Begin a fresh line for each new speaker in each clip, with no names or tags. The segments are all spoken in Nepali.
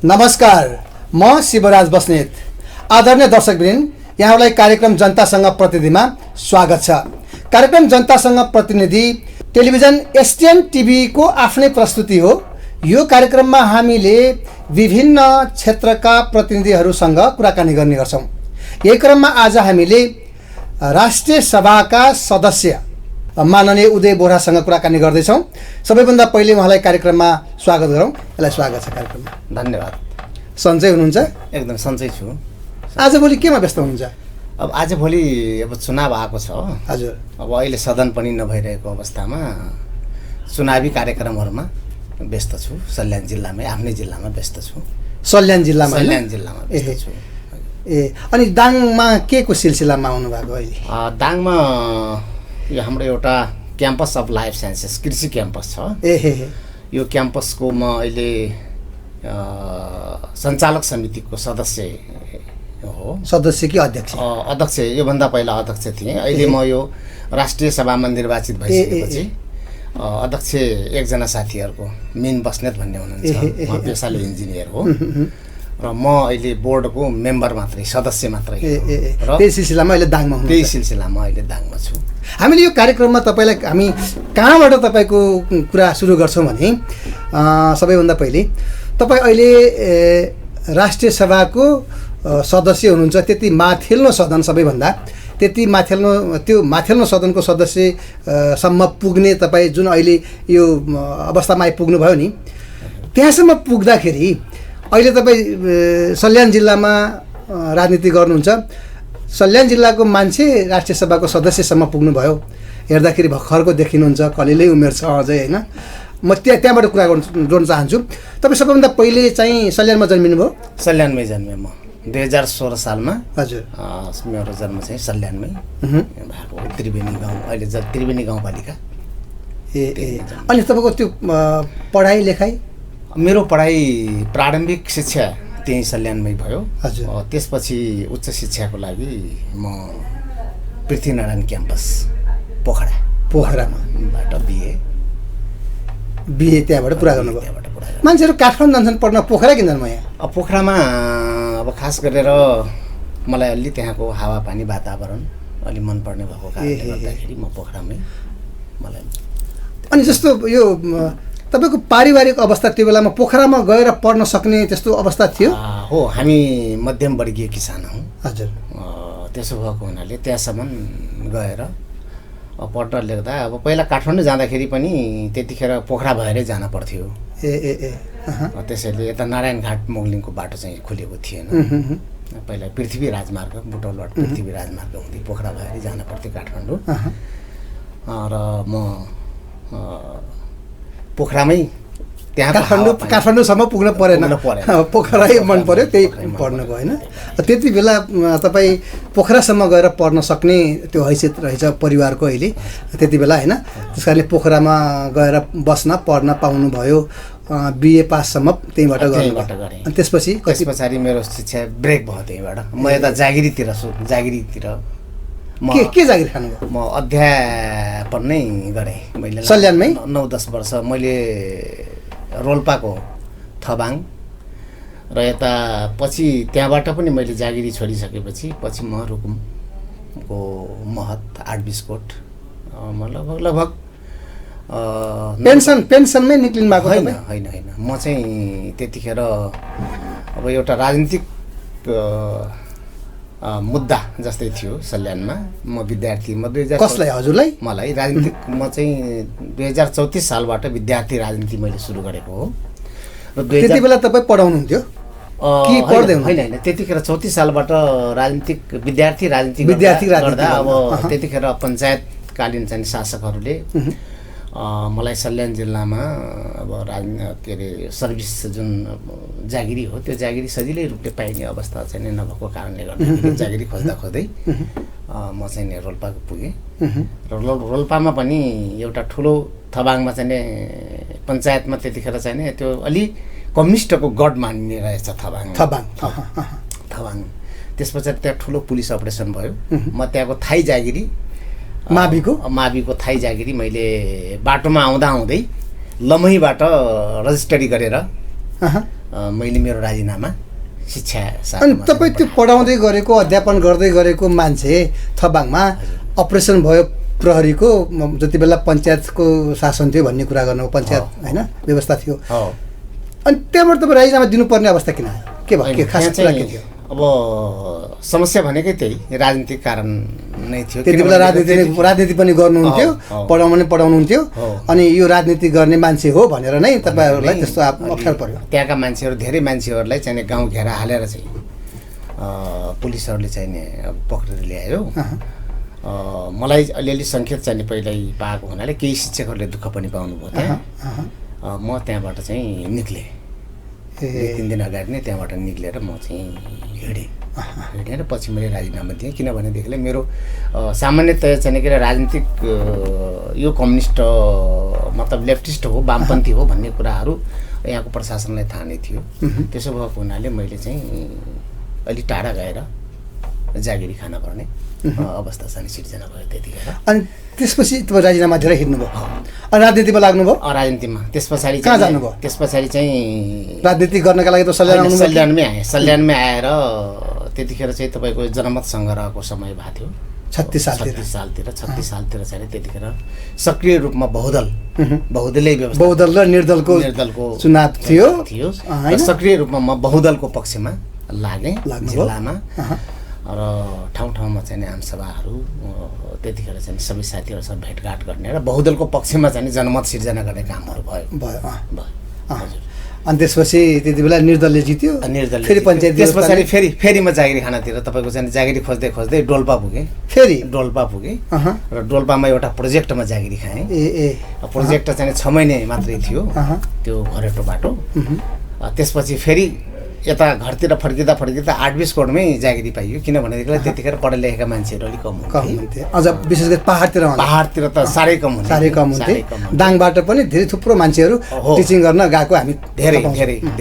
नमस्कार, म शिवराज बस्नेत। आदरणीय दर्शकवृन्द, यहाँलाई कार्यक्रम जनतासँग प्रतिनिधिमा स्वागत छ। कार्यक्रम जनतासँग प्रतिनिधि टेलिभिजन एसटिएन टिभीको आफ्नै प्रस्तुति हो। यो कार्यक्रममा हामीले विभिन्न क्षेत्रका प्रतिनिधिहरूसँग कुराकानी गर्ने गर्छौँ। यही क्रममा आज हामीले राष्ट्रिय सभाका सदस्य माननीय उदय बोहरासँग कुराकानी गर्दैछौँ। सबैभन्दा पहिले उहाँलाई कार्यक्रममा स्वागत गरौँ। यसलाई स्वागत छ कार्यक्रममा।
धन्यवाद।
सन्चै हुनुहुन्छ?
एकदम सन्चै छु।
आजभोलि केमा व्यस्त हुनुहुन्छ?
अब आजभोलि अब चुनाव आएको छ।
हजुर।
अब अहिले सदन पनि नभइरहेको अवस्थामा चुनावी कार्यक्रमहरूमा व्यस्त छु। सल्यान जिल्लामै, आफ्नै जिल्लामा व्यस्त छु।
सल्यान जिल्लामा?
सल्यान जिल्लामा व्यस्त छु।
अनि दाङमा के को सिलसिलामा आउनुभएको अहिले?
दाङमा यो हाम्रो एउटा क्याम्पस अफ लाइफ साइन्सेस कृषि क्याम्पस छ। यो क्याम्पसको म अहिले सञ्चालक समितिको सदस्य हो।
सदस्य कि अध्यक्ष?
अध्यक्ष। योभन्दा पहिला अध्यक्ष थिएँ। अहिले म यो राष्ट्रिय सभामा निर्वाचित भइसकेपछि अध्यक्ष एकजना साथीहरूको मिन बस्नेत भन्ने हुनुहुन्छ। म पेसाले इन्जिनियर हो र म अहिले बोर्डको मेम्बर मात्रै, सदस्य मात्रै।
र त्यही सिलसिलामा अहिले दाङमा हुनुहुन्छ?
त्यही सिलसिलामा अहिले दाङमा छु।
हामीले यो कार्यक्रममा तपाईँलाई हामी कहाँबाट तपाईँको कुरा सुरु गर्छौँ भने सबैभन्दा पहिले तपाईँ अहिले राष्ट्रिय सभाको सदस्य हुनुहुन्छ। त्यति माथिल्लो सदन, सबैभन्दा त्यति माथिल्लो सदनको सदस्यसम्म पुग्ने तपाईँ जुन अहिले यो अवस्थामा आइपुग्नु भयो नि, त्यहाँसम्म पुग्दाखेरि अहिले तपाईँ सल्यान जिल्लामा राजनीति गर्नुहुन्छ। सल्यान जिल्लाको मान्छे राष्ट्रिय सभाको सदस्यसम्म पुग्नुभयो। हेर्दाखेरि भर्खरको देखिनुहुन्छ, कलिलै उमेर छ अझै, होइन? म त्यहाँबाट कुरा जोड्न चाहन्छु। तपाईँ सबैभन्दा पहिले चाहिँ सल्यानमा जन्मिनु भयो?
सल्यानमै जन्मेँ म 2016 सालमा।
हजुर।
मेरो जन्म चाहिँ सल्यानमै भएको, त्रिवेणी गाउँ, अहिले त्रिवेणी गाउँपालिका।
अनि तपाईँको त्यो पढाइ लेखाइ?
मेरो पढाइ प्रारम्भिक शिक्षा त्यहीँ सल्यानमै भयो।
हजुर।
त्यसपछि उच्च शिक्षाको लागि म पृथ्वीनारायण क्याम्पस पोखराबाट
बिए त्यहाँबाट पुरा गर्नुभयो? मान्छेहरू काठमाडौँ जान्छन् पढ्न, पोखरा किन जानु? यहाँ
पोखरामा अब खास गरेर मलाई अलि त्यहाँको हावापानी वातावरण अलि मनपर्ने भएको कारणले गर्दाखेरि म पोखरामै मलाई।
अनि जस्तो यो तपाईँको पारिवारिक अवस्था त्यो बेलामा पोखरामा गएर पढ्न सक्ने त्यस्तो अवस्था थियो?
हो, हामी मध्यमवर्गीय किसान हौँ।
हजुर।
त्यसो भएको हुनाले त्यहाँसम्म गएर पढ्न लेख्दा अब पहिला काठमाडौँ जाँदाखेरि पनि त्यतिखेर पोखरा भएरै जान पर्थ्यो। त्यसैले यता नारायणघाट मोगलिङको बाटो चाहिँ खुलेको थिएन। पहिला पृथ्वी राजमार्ग, बुटौलबाट पृथ्वी राजमार्ग हुँदै पोखरा भएरै जान पर्थ्यो काठमाडौँ। र म पोखरामै त्यहाँ
काठमाडौँसम्म पुग्न परेन, पोखरै मन पर्यो, त्यही पढ्नु भयो, होइन? त्यति बेला तपाईँ पोखरासम्म गएर पढ्न सक्ने त्यो हैसियत रहेछ परिवारको अहिले त्यति बेला, होइन? त्यस कारणले पोखरामा गएर बस्न पढ्न पाउनुभयो। बिए पाससम्म त्यहीँबाट गरेँ। अनि त्यस
पछाडि मेरो शिक्षा ब्रेक भयो त्यहीँबाट। म यता जागिरीतिर
के जागिर खानुभयो?
म अध्यापन नै गरेँ मैले
सल्यानमै
9-10 वर्ष। मैले रोल्पाको थबाङ र यता पछि त्यहाँबाट पनि मैले जागिरी छोडिसकेपछि पछि म रुकुमको महत 8-20 कोट लगभग
पेन्सनमै निक्लिनु भएको?
होइन, म चाहिँ त्यतिखेर अब एउटा राजनीतिक मुद्दा जस्तै थियो सल्यानमा। म विद्यार्थी, म 2000।
कसलाई? हजुरलाई?
मलाई राजनीतिक, म चाहिँ 2034 सालबाट विद्यार्थी राजनीति मैले सुरु गरेको हो। र
त्यति बेला तपाईँ पढाउनुहुन्थ्यो कि पढ्दै?
होइन, त्यतिखेर 34 सालबाट विद्यार्थी राजनीति गर्दा अब त्यतिखेर पञ्चायतकालीन चाहिँ शासकहरूले मलाई सल्यान जिल्लामा अब के अरे सर्भिस जुन जागिरी हो त्यो जागिरी सजिलै रूपले पाइने अवस्था चाहिँ नभएको कारणले गर्दा जागिरी खोज्दै म चाहिँ रोल्पाको पुगेँ। र रोल्पामा पनि एउटा ठुलो थबाङमा चाहिँ पञ्चायतमा त्यतिखेर चाहिँ त्यो अलि कम्युनिस्टको गढ मानिने रहेछ थबाङ। त्यस पछाडि त्यहाँ ठुलो पुलिस अपरेसन भयो। म त्यहाँको थाई जागिरी माविको थाई जागिरी मैले बाटोमा आउँदै लमहीबाट रजिस्ट्री गरेर मैले मेरो राजीनामा शिक्षा
अनि तपाईँ त्यो पढाउँदै गरेको अध्यापन गर्दै गरेको मान्छे थबाङमा अपरेसन भयो प्रहरीको जति बेला पञ्चायतको शासन थियो भन्ने कुरा गर्नु पञ्चायत होइन व्यवस्था थियो अनि त्यहाँबाट तपाईँ राजीनामा दिनुपर्ने अवस्था किन के भयो के खास कुरा के थियो
अब समस्या भनेकै त्यही राजनीतिक कारण नै थियो
त्यति बेला राजनीति पनि गर्नुहुन्थ्यो पढाउनुहुन्थ्यो अनि यो राजनीति गर्ने मान्छे हो भनेर नै तपाईँहरूलाई त्यस्तो अप्ठ्यारो पर्यो
त्यहाँका मान्छेहरू धेरै मान्छेहरूलाई चाहिँ गाउँ घेरा हालेर चाहिँ पुलिसहरूले चाहिँ अब पक्रेर ल्यायो मलाई अलिअलि सङ्केत चाहिँ पहिल्यै पाएको हुनाले केही शिक्षकहरूले दुःख पनि पाउनुभयो त्यहाँ म त्यहाँबाट चाहिँ निक्लेँ 2-3 दिन अगाडि नै त्यहाँबाट निक्लेर म चाहिँ हिँडेँ र पछि मैले राजीनामा दिएँ किनभनेदेखिलाई मेरो सामान्यतया चाहिँ के राजनीतिक यो कम्युनिस्ट मतलब लेफ्टिस्ट हो वामपन्थी हो भन्ने कुराहरू यहाँको प्रशासनलाई थाहा नै थियो त्यसो भएको हुनाले मैले चाहिँ अलि टाढा गएर जागिरी खान पर्ने अवस्था चाहिँ सिर्जना भयो त्यतिखेर
अनि त्यसपछि तपाईँ राजीनामा दिएर हिँड्नुभयो अनि राजनीतिमा लाग्नुभयो
राजनीतिमा त्यस पछाडि
कहाँ जानुभयो
त्यस पछाडि चाहिँ
राजनीति गर्नका लागि त
सल्यानमै आएर त्यतिखेर चाहिँ तपाईँको जनमत सङ्ग्रहको समय भएको थियो
36
सालतिर चाहिँ त्यतिखेर सक्रिय रूपमा बहुदलीय व्यवस्था
बहुदल र निर्दलको चुनाव थियो
सक्रिय रूपमा म बहुदलको पक्षमा लागेँ जिल्लामा र ठाउँ चाहिँ आमसभाहरू त्यतिखेर चाहिँ सबै साथीहरूसँग भेटघाट गर्ने र बहुदलको पक्षमा चाहिँ जनमत सिर्जना गर्ने कामहरू भयो
अनि त्यसपछि त्यति बेला निर्दलले जित्यो फेरि पञ्चायत
त्यस पछाडि फेरि म जागिरी खानातिर तपाईँको चाहिँ जागिरी खोज्दै डोल्पा पुगेँ र डोल्पामा एउटा प्रोजेक्टमा जागिरी खाएँ प्रोजेक्ट चाहिँ 6 महिने मात्रै थियो त्यो घरेटो बाटो त्यसपछि फेरि यता घरतिर फर्किँदा 8-20 करोडमै जागिरी पाइयो किनभनेदेखिलाई त्यतिखेर पढे लेखेका मान्छेहरू अलिक कम
हुन्थे अझ विशेष गरी पहाडतिर
त साह्रै कम
हुन्थे दाङबाट पनि धेरै थुप्रो मान्छेहरू टिचिङ गर्न गएको हामी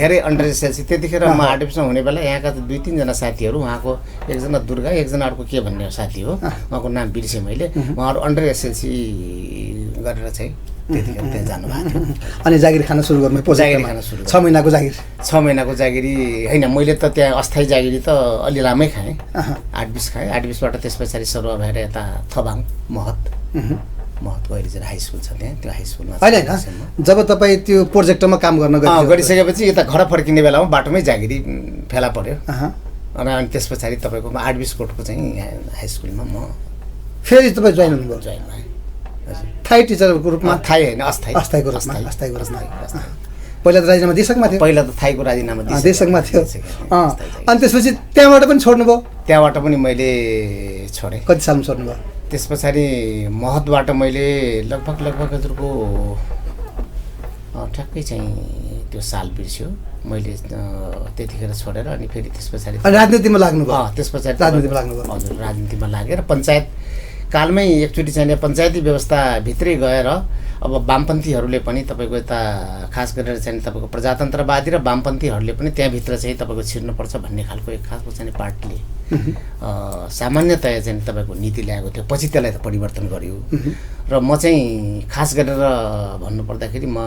धेरै अन्डर एसएलसी त्यतिखेर म आर्टिफिसमा हुने बेला यहाँका 2-3 जना साथीहरू उहाँको एकजना दुर्गा एकजना अर्को के भन्ने साथी हो उहाँको नाम बिर्सेँ मैले उहाँहरू अन्डर एसएलसी गरेर चाहिँ त्यतिखेर त्यहाँ जानुभएको थियो
अनि जागिरी खान सुरु गर्नु 6
महिनाको जागिरी होइन मैले त त्यहाँ अस्थायी जागिरी त अलि लामै खाएँ 8-20 खाएँ 8-20बाट त्यस पछाडि सरुवा भएर यता थबाङ महत गैरिजर हाई स्कुल छ त्यहाँ त्यो हाई स्कुलमा
होइन जब तपाईँ त्यो प्रोजेक्टमा काम गर्न
गरिसकेपछि यता घर फर्किने बेलामा बाटोमै जागिरी फेला पर्यो अनि त्यस पछाडि तपाईँको 8-20 कोटको चाहिँ हाई स्कुलमा म
फेरि तपाईँ जोइन हुनुभयो थाई टिचरको रूपमा
थाई होइन
अस्थायीको रूपमा पहिला त राजीनामा दिइसक्मा थियो
पहिला त थाईको राजीनामा
दिइसक्मा थियो अनि त्यसपछि त्यहाँबाट पनि छोड्नुभयो
त्यहाँबाट पनि मैले छोडेँ
कति सालमा छोड्नुभयो
त्यस पछाडि महतबाट मैले लगभग हजुरको ठ्याक्कै चाहिँ त्यो साल बिर्स्यो मैले त्यतिखेर छोडेर अनि फेरि त्यस पछाडि
राजनीतिमा लाग्नुभयो
त्यस पछाडि हजुर राजनीतिमा लागेर पञ्चायत कालमै एकचोटि चाहिँ पञ्चायती व्यवस्थाभित्रै गएर अब वामपन्थीहरूले पनि तपाईँको यता खास गरेर चाहिँ तपाईँको प्रजातन्त्रवादी र वामपन्थीहरूले पनि त्यहाँभित्र चाहिँ तपाईँको छिर्नुपर्छ भन्ने खालको एक खालको चाहिँ पार्टीले सामान्यतया चाहिँ तपाईँको नीति ल्याएको थियो पछि त्यसलाई त परिवर्तन गर्यो र म चाहिँ खास गरेर भन्नुपर्दाखेरि म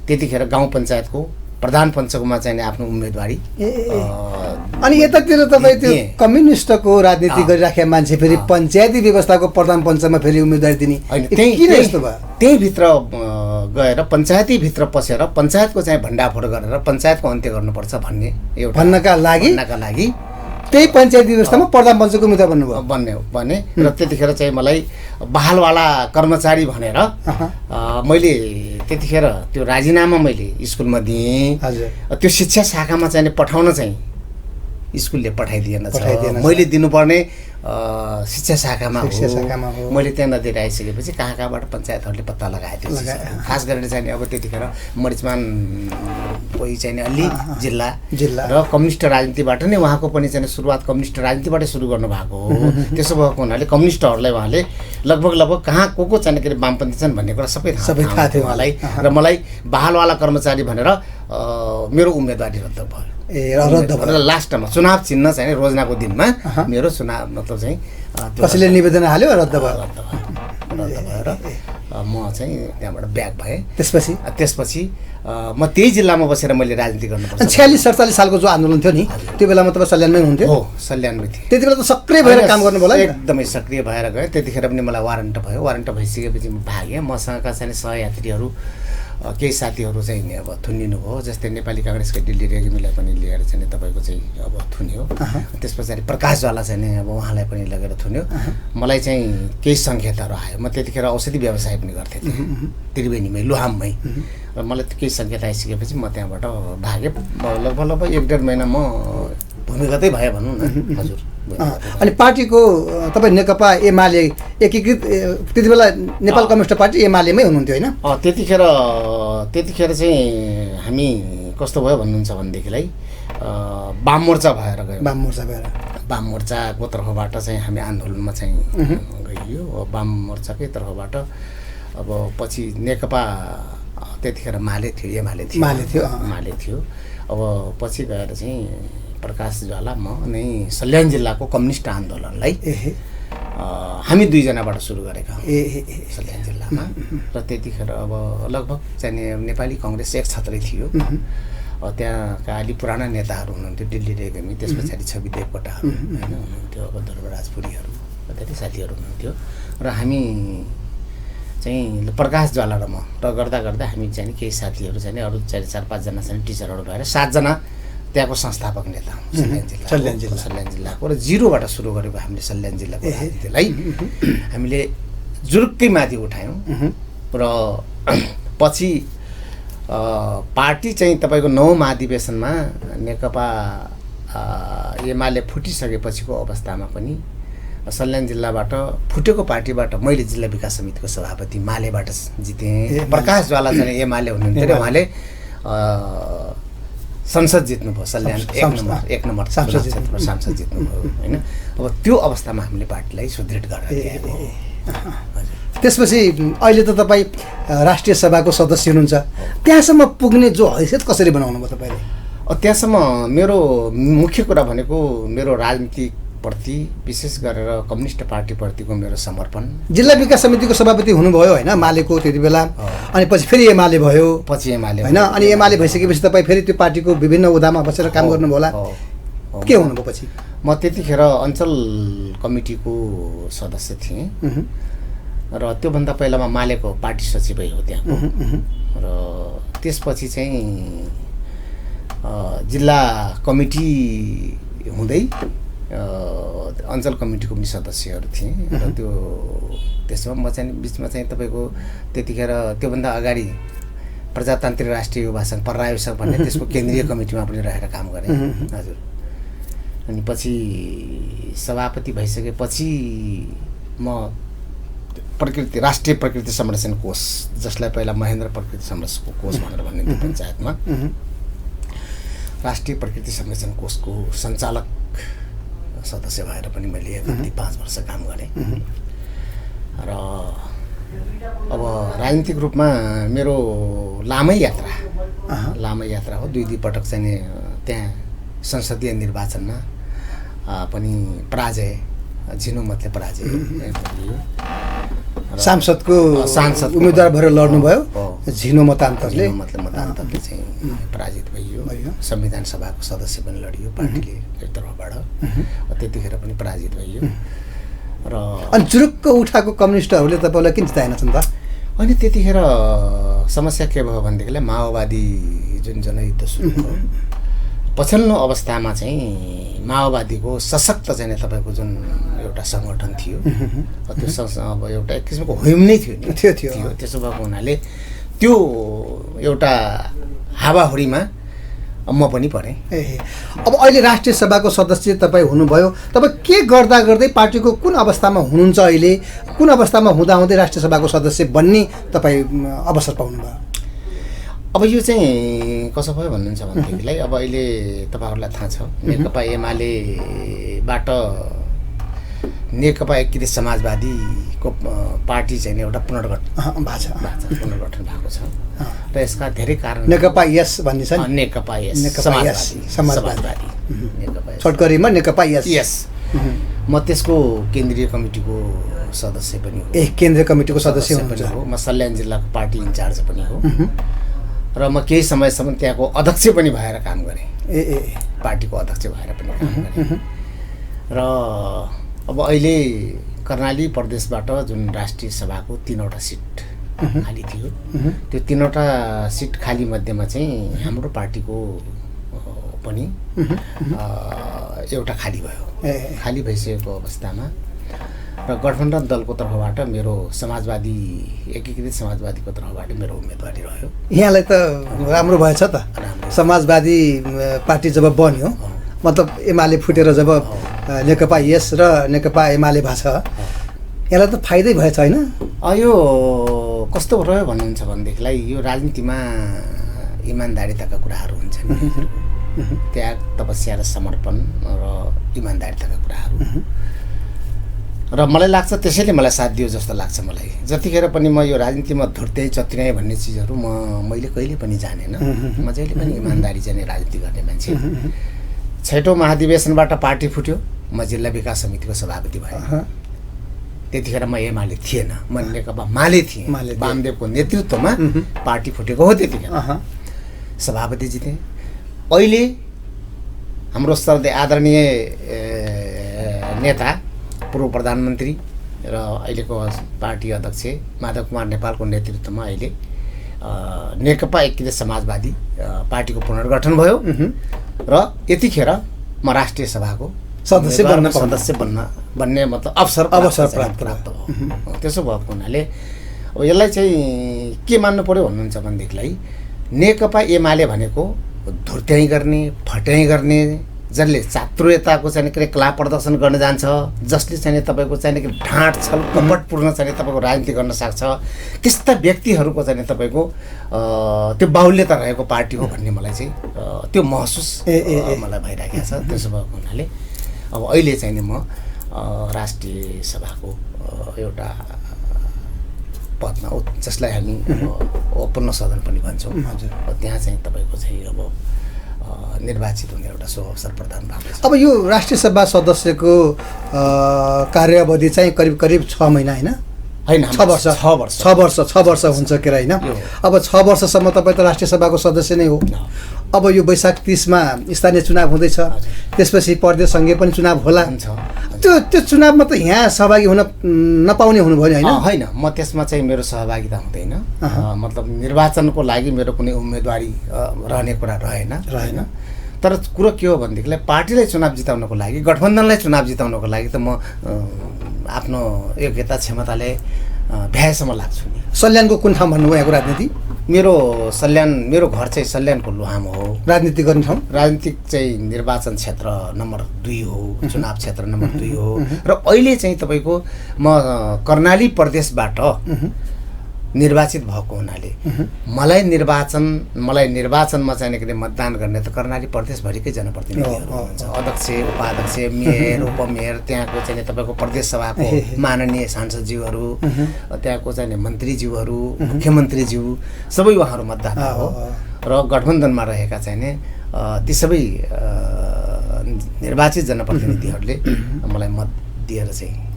त्यतिखेर गाउँ पञ्चायतको प्रधान पञ्चकमा चाहिँ आफ्नो उम्मेदवारी
अनि यतातिर तपाईँ त्यो कम्युनिस्टको राजनीति गरिराखेका मान्छे फेरि पञ्चायती व्यवस्थाको प्रधान पञ्चमा फेरि उम्मेदवारी दिने
त्यहीभित्र गएर पञ्चायतीभित्र पसेर पञ्चायतको चाहिँ भण्डाफोड गरेर पञ्चायतको अन्त्य गर्नुपर्छ भन्ने एउटा
भन्नका लागि त्यही पञ्चायती व्यवस्थामा प्रधान पञ्चको उम्मेदवार
बने र त्यतिखेर चाहिँ मलाई बहालवाला कर्मचारी भनेर मैले त्यतिखेर त्यो राजीनामा मैले स्कुलमा दिएँ त्यो शिक्षा शाखामा चाहिँ पठाउन चाहिँ स्कुलले पठाइदिएन मैले दिनुपर्ने शिक्षा शाखामा हो मैले त्यहाँ नदिएर आइसकेपछि कहाँबाट पञ्चायतहरूले पत्ता लगाएको थियो खास गरेर चाहिँ अब त्यतिखेर मरिचमान कोही चाहिँ अलि जिल्ला र कम्युनिस्ट राजनीतिबाट नै उहाँको पनि चाहिँ सुरुवात कम्युनिस्ट राजनीतिबाटै सुरु गर्नुभएको हो त्यसो भएको हुनाले कम्युनिस्टहरूलाई उहाँले लगभग कहाँ को चाहिँ के अरे वामपन्थी छन् भन्ने कुरा सबै थाहा थियो उहाँलाई र मलाई बहालवाला कर्मचारी भनेर मेरो उम्मेदवारी रद्द भयो लास्टमा चुनाव चिन्ह चाहिँ रोजनाको दिनमा मेरो चुनाव मतलब चाहिँ
कसैले निवेदन हाल्यो रद्द भयो
र म चाहिँ त्यहाँबाट ब्याक भएँ।
त्यसपछि
म त्यही जिल्लामा बसेर मैले राजनीति गर्नुपर्छ।
46-47 सालको जो आन्दोलन थियो नि त्यो बेलामा तपाईँ सल्यानमै हुनुहुन्थ्यो?
हो, सल्यानमै थिएँ।
त्यति बेला त सक्रिय भएर काम गर्नुभयो होला?
एकदमै सक्रिय भएर गएँ। त्यतिखेर पनि मलाई वारन्ट भयो। वारन्ट भइसकेपछि म भागेँ। मसँगका चाहिँ सहयात्रीहरू केही साथीहरू चाहिँ अब थुनिनु भयो। जस्तै नेपाली काङ्ग्रेसका दिल्ली रेग्मीलाई पनि लिएर चाहिँ तपाईँको चाहिँ अब थुन्यो। त्यस पछाडि प्रकाश ज्वाला चाहिँ अब उहाँलाई पनि लगेर थुन्यो। मलाई चाहिँ केही सङ्केतहरू आयो। म त्यतिखेर औषधि व्यवसाय पनि गर्थेँ त्रिवेणीमै, लुहाममै। र मलाई केही सङ्केत आइसकेपछि म त्यहाँबाट भागेँ। लगभग 1.5 महिना म भूमिगतै भएँ भनौँ न। हजुर।
अनि पार्टीको तपाईँ नेकपा एमाले एकीकृत त्यति बेला नेपाल कम्युनिस्ट पार्टी एमालेमै हुनुहुन्थ्यो होइन?
त्यतिखेर चाहिँ हामी कस्तो भयो भन्नुहुन्छ भनेदेखिलाई वाम मोर्चा भएर गयो। वाम मोर्चाको तर्फबाट चाहिँ हामी आन्दोलनमा चाहिँ गइयो। वाम मोर्चाकै तर्फबाट अब पछि नेकपा त्यतिखेर माले थियो। अब पछि गएर चाहिँ प्रकाश ज्वाला म नै सल्यान जिल्लाको कम्युनिस्ट आन्दोलनलाई हामी दुईजनाबाट सुरु गरेका हौँ सल्यान जिल्लामा। र त्यतिखेर अब लगभग चाहिँ नेपाली कङ्ग्रेस एक छत्रै थियो। त्यहाँका अलि पुराना नेताहरू हुनुहुन्थ्यो, दिल्ली रेग्मी, त्यस पछाडि छवि देवकोटाहरू होइन हुनुहुन्थ्यो, अब ध्रुवराजपुरीहरू त्यति साथीहरू हुनुहुन्थ्यो। र हामी चाहिँ प्रकाश ज्वाला र म र गर्दा हामी चाहिँ केही साथीहरू चाहिँ अरू 4-5 जना चाहिँ टिचरहरू भएर 7 जना त्यहाँको संस्थापक नेता हौँ सल्यान जिल्लाको। र जिरोबाट सुरु गरेको हामीले सल्यान जिल्लाको राजनीतिलाई हामीले जुरुक्कै माथि उठायौँ। र पछि पार्टी चाहिँ तपाईँको 9औं महाधिवेशनमा नेकपा एमाले फुटिसकेपछिको अवस्थामा पनि सल्यान जिल्लाबाट फुटेको पार्टीबाट मैले जिल्ला विकास समितिको सभापति मालेबाट जितेँ। प्रकाश ज्वाला चाहिँ एमाले हुनुहुन्थ्यो र उहाँले संसद जित्नुभयो। सल्यान एक नम्बर सांसद जित्नुभयो होइन। अब त्यो अवस्थामा हामीले पार्टीलाई सुदृढ गरेर ल्याएको।
त्यसपछि अहिले त तपाईँ राष्ट्रिय सभाको सदस्य हुनुहुन्छ। त्यहाँसम्म पुग्ने जो हैसियत कसरी बनाउनु भयो तपाईँले?
त्यहाँसम्म मेरो मुख्य कुरा भनेको मेरो राजनीतिप्रति विशेष गरेर कम्युनिस्ट पार्टीप्रतिको मेरो समर्पण।
जिल्ला विकास समितिको सभापति हुनुभयो होइन मालेको त्यति बेला, अनि पछि फेरि एमाले भयो होइन? अनि एमाले भइसकेपछि तपाईँ फेरि त्यो पार्टीको विभिन्न ओहदामा बसेर काम गर्नुभयो होला। के हुनुभयो पछि?
म त्यतिखेर अञ्चल कमिटीको सदस्य थिएँ र त्योभन्दा पहिला म मालेको पार्टी सचिवै हो त्यहाँको। र त्यसपछि चाहिँ जिल्ला कमिटी हुँदै अञ्चल कमिटीको पनि सदस्यहरू थिएँ। र त्यसमा म चाहिँ बिचमा चाहिँ तपाईँको त्यतिखेर त्योभन्दा अगाडि प्रजातान्त्रिक राष्ट्रिय युवा सङ्घ पर्रायो सङ्घ भन्ने त्यसको केन्द्रीय कमिटीमा पनि रहेर काम गरेँ। हजुर। अनि पछि सभापति भइसकेपछि म राष्ट्रिय प्रकृति संरक्षण कोष, जसलाई पहिला महेन्द्र प्रकृति संरक्षण कोष भनेर भनिन्थ्यो पञ्चायतमा, राष्ट्रिय प्रकृति संरक्षण कोषको सञ्चालक सदस्य भएर पनि मैले 5 वर्ष काम गरेँ। र अब राजनीतिक रूपमा मेरो लामै यात्रा हो। 2 पटक चाहिँ त्यहाँ संसदीय निर्वाचनमा पनि पराजय, झिनोमतले पराजय भयो।
सांसदको उम्मेदवार भएर लड्नुभयो, झिनो मतान्तरले
चाहिँ पराजित भइयो। संविधान सभाको सदस्य पनि लडियो पार्टीले एक तर्फबाट, त्यतिखेर पनि पराजित भइयो। र
अनि जुरुक्क उठाएको कम्युनिस्टहरूले तपाईँलाई किन जिताएनछन् त?
अनि त्यतिखेर समस्या के भयो भनेदेखिलाई माओवादी जुन जनयुद्ध सुरु भयो, पछिल्लो अवस्थामा चाहिँ माओवादीको सशक्त चाहिँ तपाईँको जुन एउटा सङ्गठन थियो, त्यो अब एउटा एक किसिमको हुम नै थियो। त्यसो भएको हुनाले त्यो एउटा हावाहुरीमा म पनि परेँ।
अब अहिले राष्ट्रिय सभाको सदस्य तपाईँ हुनुभयो, तपाईँ के गर्दा गर्दै पार्टीको कुन अवस्थामा हुनुहुन्छ अहिले, कुन अवस्थामा हुँदाहुँदै राष्ट्रिय सभाको सदस्य बन्ने तपाईँ अवसर पाउनुभयो?
अब यो चाहिँ कसो भयो भन्नुहुन्छ भनेदेखिलाई अब अहिले तपाईँहरूलाई थाहा छ नेकपा एमालेबाट नेकपा एकीकृत समाजवादीको पार्टी चाहिँ एउटा पुनर्गठन भएको छ। र यसका धेरै कारण
नेकपा यस भन्ने छ नि,
नेकपा समाजवादी
छोटकरीमा नेकपा यस।
म त्यसको केन्द्रीय कमिटीको सदस्य पनि हो।
केन्द्रीय कमिटीको सदस्य
पनि हो। म सल्यान जिल्लाको पार्टी इन्चार्ज पनि हो र म केही समयसम्म त्यहाँको अध्यक्ष पनि भएर काम गरेँ। पार्टीको अध्यक्ष भएर पनि काम गरेँ र अब अहिले कर्णाली प्रदेशबाट जुन राष्ट्रिय सभाको 3वटा सिट खाली थियो, त्यो 3वटा सिट खाली मध्येमा चाहिँ हाम्रो पार्टीको पनि एउटा खाली भयो। खाली भइसकेको अवस्थामा र गठबन्धन दलको तर्फबाट मेरो समाजवादी एकीकृत समाजवादीको तर्फबाट मेरो उम्मेदवारी रह्यो।
यहाँलाई त राम्रो भएछ त। समाजवादी पार्टी जब बन्यो, मतलब एमाले फुटेर जब नेकपा एस र नेकपा एमाले भएको छ, यसलाई त फाइदै भएछ होइन?
यो कस्तो रह्यो भन्नुहुन्छ भनेदेखिलाई यो राजनीतिमा इमान्दारिताका कुराहरू हुन्छन्, त्याग तपस्या र समर्पण र इमान्दारिताका कुराहरू र मलाई लाग्छ त्यसैले मलाई साथ दियो जस्तो लाग्छ। मलाई जतिखेर पनि म यो राजनीतिमा धुर्दै चत्र्याएँ भन्ने चिजहरू मैले कहिले पनि जानेन। म जहिले पनि इमान्दारी जाने राजनीति गर्ने मान्छे। 6औं महाधिवेशनबाट पार्टी फुट्यो, म जिल्ला विकास समितिको सभापति भएँ। त्यतिखेर म एमाले थिएन, म नेकपा माले थिएँ। वामदेवको नेतृत्वमा पार्टी फुटेको हो। त्यतिखेर सभापति जितेँ। अहिले हाम्रो श्रद्धेय आदरणीय नेता पूर्व प्रधानमन्त्री र अहिलेको पार्टी अध्यक्ष माधव कुमार नेपालको नेतृत्वमा अहिले नेकपा एकीकृत समाजवादी पार्टीको पुनर्गठन भयो र यतिखेर म राष्ट्रिय सभाको सदस्य बन्ने मतलब अवसर प्राप्त भयो। त्यसो भएको हुनाले अब यसलाई चाहिँ के मान्नु पर्यो भन्नुहुन्छ भनेदेखिलाई नेकपा एमाले भनेको धुर्त्याइ गर्ने, फट्याइ गर्ने, जसले चातुर्यताको चाहिँ क्रियाकलाप प्रदर्शन गर्न जान्छ, जसले चाहिँ तपाईँको चाहिँ ढाँट छल कपटपूर्ण चाहिँ तपाईँको राजनीति गर्न सक्छ, त्यस्ता व्यक्तिहरूको चाहिँ तपाईँको त्यो बाहुल्यता रहेको पार्टी हो भन्ने मलाई चाहिँ त्यो महसुस मलाई भइरहेको छ। त्यसो भएको हुनाले अब अहिले चाहिँ म राष्ट्रिय सभाको एउटा पदमा, जसलाई हामी ओपन सदन पनि भन्छौँ, त्यहाँ चाहिँ तपाईँको चाहिँ अब निर्वाचित हुने एउटा सो अवसर प्रदान भएको छ।
अब यो राष्ट्रिय सभा सदस्यको कार्यावधि चाहिँ करिब करिब 6 महिना होइन? 6 वर्ष हुन्छ के होइन? अब 6 वर्षसम्म तपाईँ त राष्ट्रिय सभाको सदस्य नै हो। अब यो वैशाख 30मा स्थानीय चुनाव हुँदैछ, त्यसपछि प्रदेश सङ्घीय पनि चुनाव होला। त्यो चुनावमा त यहाँ सहभागी हुन नपाउने हुनुभयो होइन?
होइन, म त्यसमा चाहिँ मेरो सहभागिता हुँदैन। मतलब निर्वाचनको लागि मेरो कुनै उम्मेदवारी रहने कुरा रहेन। तर कुरो के हो भनेदेखिलाई पार्टीलाई चुनाव जिताउनको लागि, गठबन्धनलाई चुनाव जिताउनको लागि त म आफ्नो योग्यता क्षमताले भ्याएसम्म लाग्छु नि।
सल्यानको कुन ठाउँ भन्नुभयो यहाँको राजनीति?
मेरो घर चाहिँ सल्यानको लुहाम हो।
राजनीति गर्ने ठाउँ?
राजनीतिक चाहिँ निर्वाचन क्षेत्र नम्बर 2 हो, चुनाव क्षेत्र नम्बर 2 हो। र अहिले चाहिँ तपाईँको म कर्णाली प्रदेशबाट निर्वाचित भएको हुनाले मलाई निर्वाचनमा चाहिँ के मतदान गर्ने त कर्णाली प्रदेशभरिकै जनप्रतिनिधिहरू हुन्छ। अध्यक्ष, उपाध्यक्ष, मेयर, उपमेयर, त्यहाँको चाहिँ तपाईँको प्रदेश सभाको माननीय सांसदज्यूहरू, त्यहाँको चाहिँ मन्त्रीज्यूहरू, मुख्यमन्त्रीज्यू, सबै उहाँहरू मतदाता हो। र गठबन्धनमा रहेका चाहिँ ती सबै निर्वाचित जनप्रतिनिधिहरूले मलाई मत दिएर चाहिँ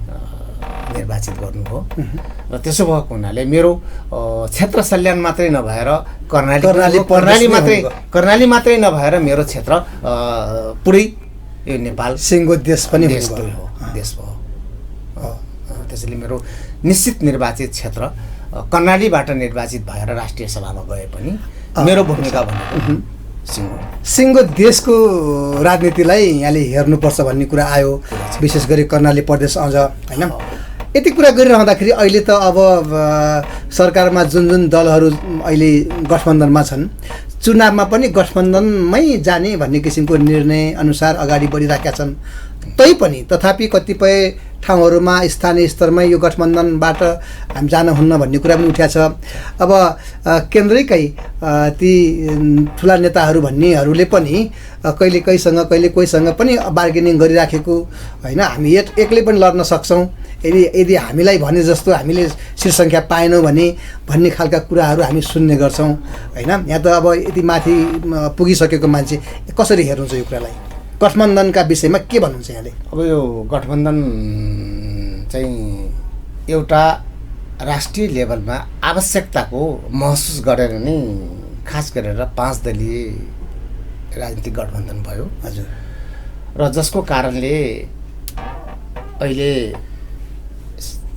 निर्वाचित गर्नुभयो। र त्यसो भएको हुनाले मेरो क्षेत्र सल्यान मात्रै नभएर कर्णाली मात्रै नभएर मेरो क्षेत्र पुरै यो नेपाल
सिङ्गो देश पनि
हो। त्यसैले मेरो निश्चित निर्वाचित क्षेत्र कर्णालीबाट निर्वाचित भएर राष्ट्रिय सभामा गए पनि मेरो भूमिका भनेको
सिङ्गो देशको राजनीतिलाई यहाँले हेर्नुपर्छ भन्ने कुरा आयो, विशेष गरी कर्णाली प्रदेश अझ होइन? यति कुरा गरिरहँदाखेरि अहिले त अब सरकारमा जुन दलहरू अहिले गठबन्धनमा छन्, चुनावमा पनि गठबन्धनमै जाने भन्ने किसिमको निर्णय अनुसार अगाडि बढिरहेका छन्। तथापि कतिपय ठाउँहरूमा स्थानीय स्तरमै यो गठबन्धनबाट हामी जान हुन्न भन्ने कुरा पनि उठ्या छ। अब केन्द्रैकै ती ठुला नेताहरू भन्नेहरूले पनि कहिले कोहीसँग पनि बार्गेनिङ गरिराखेको होइन? हामी एक्लै पनि लड्न सक्छौँ यदि हामीलाई भने जस्तो हामीले सिट सङ्ख्या पाएनौँ भन्ने खालका कुराहरू हामी सुन्ने गर्छौँ होइन? यहाँ त अब यति माथि पुगिसकेको मान्छे कसरी हेर्नुहुन्छ यो कुरालाई? गठबन्धनका विषयमा के भन्नुहुन्छ यहाँले?
अब यो गठबन्धन चाहिँ एउटा राष्ट्रिय लेभलमा आवश्यकताको महसुस गरेर नै खास गरेर 5 दलीय राजनीतिक गठबन्धन भयो।
हजुर।
र जसको कारणले अहिले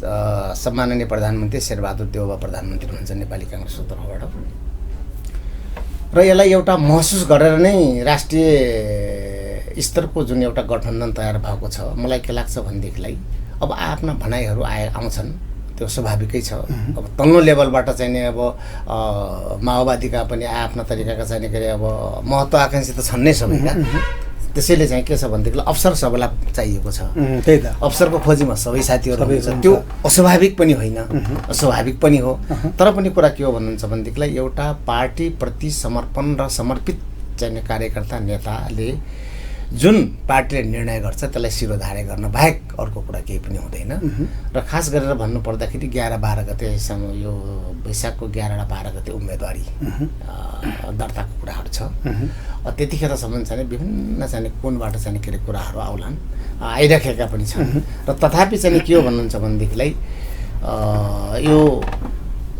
सम्माननीय प्रधानमन्त्री शेरबहादुर देउवा प्रधानमन्त्री हुनुहुन्छ नेपाली काङ्ग्रेसको तर्फबाट, र यसलाई एउटा महसुस गरेर नै राष्ट्रिय स्तरको जुन एउटा गठबन्धन तयार भएको छ। मलाई के लाग्छ भनेदेखिलाई अब आफ्ना भनाइहरू आउँछन्, त्यो स्वाभाविकै छ। अब तल्लो लेभलबाट चाहिँ नि अब माओवादीका पनि आफ्ना तरिकाका चाहिँ के अरे अब महत्त्वाकांक्षी त छन् नै सबैका। त्यसैले चाहिँ के छ भनेदेखि अवसर सबैलाई चाहिएको छ।
त्यही त
अवसरको खोजीमा सबै साथीहरू हुनुहुन्छ, त्यो अस्वाभाविक पनि होइन, स्वाभाविक पनि हो। तर पनि कुरा के हो भन्नुहुन्छ भनेदेखिलाई एउटा पार्टीप्रति समर्पण र समर्पित चाहिँ कार्यकर्ता नेताले जुन पार्टीले निर्णय गर्छ त्यसलाई शिरोधार्य गर्न बाहेक अर्को कुरा केही पनि हुँदैन। र खास गरेर भन्नुपर्दाखेरि 11-12 गतेसम्म यो वैशाखको 11-12 गते उम्मेदवारी दर्ताको कुराहरू छ। त्यतिखेरसम्म चाहिँ विभिन्न चाहिँ कुनबाट चाहिँ के अरे कुराहरू आउलान्, आइराखेका पनि छन्। र तथापि चाहिँ के हो भन्नुहुन्छ भनेदेखिलाई यो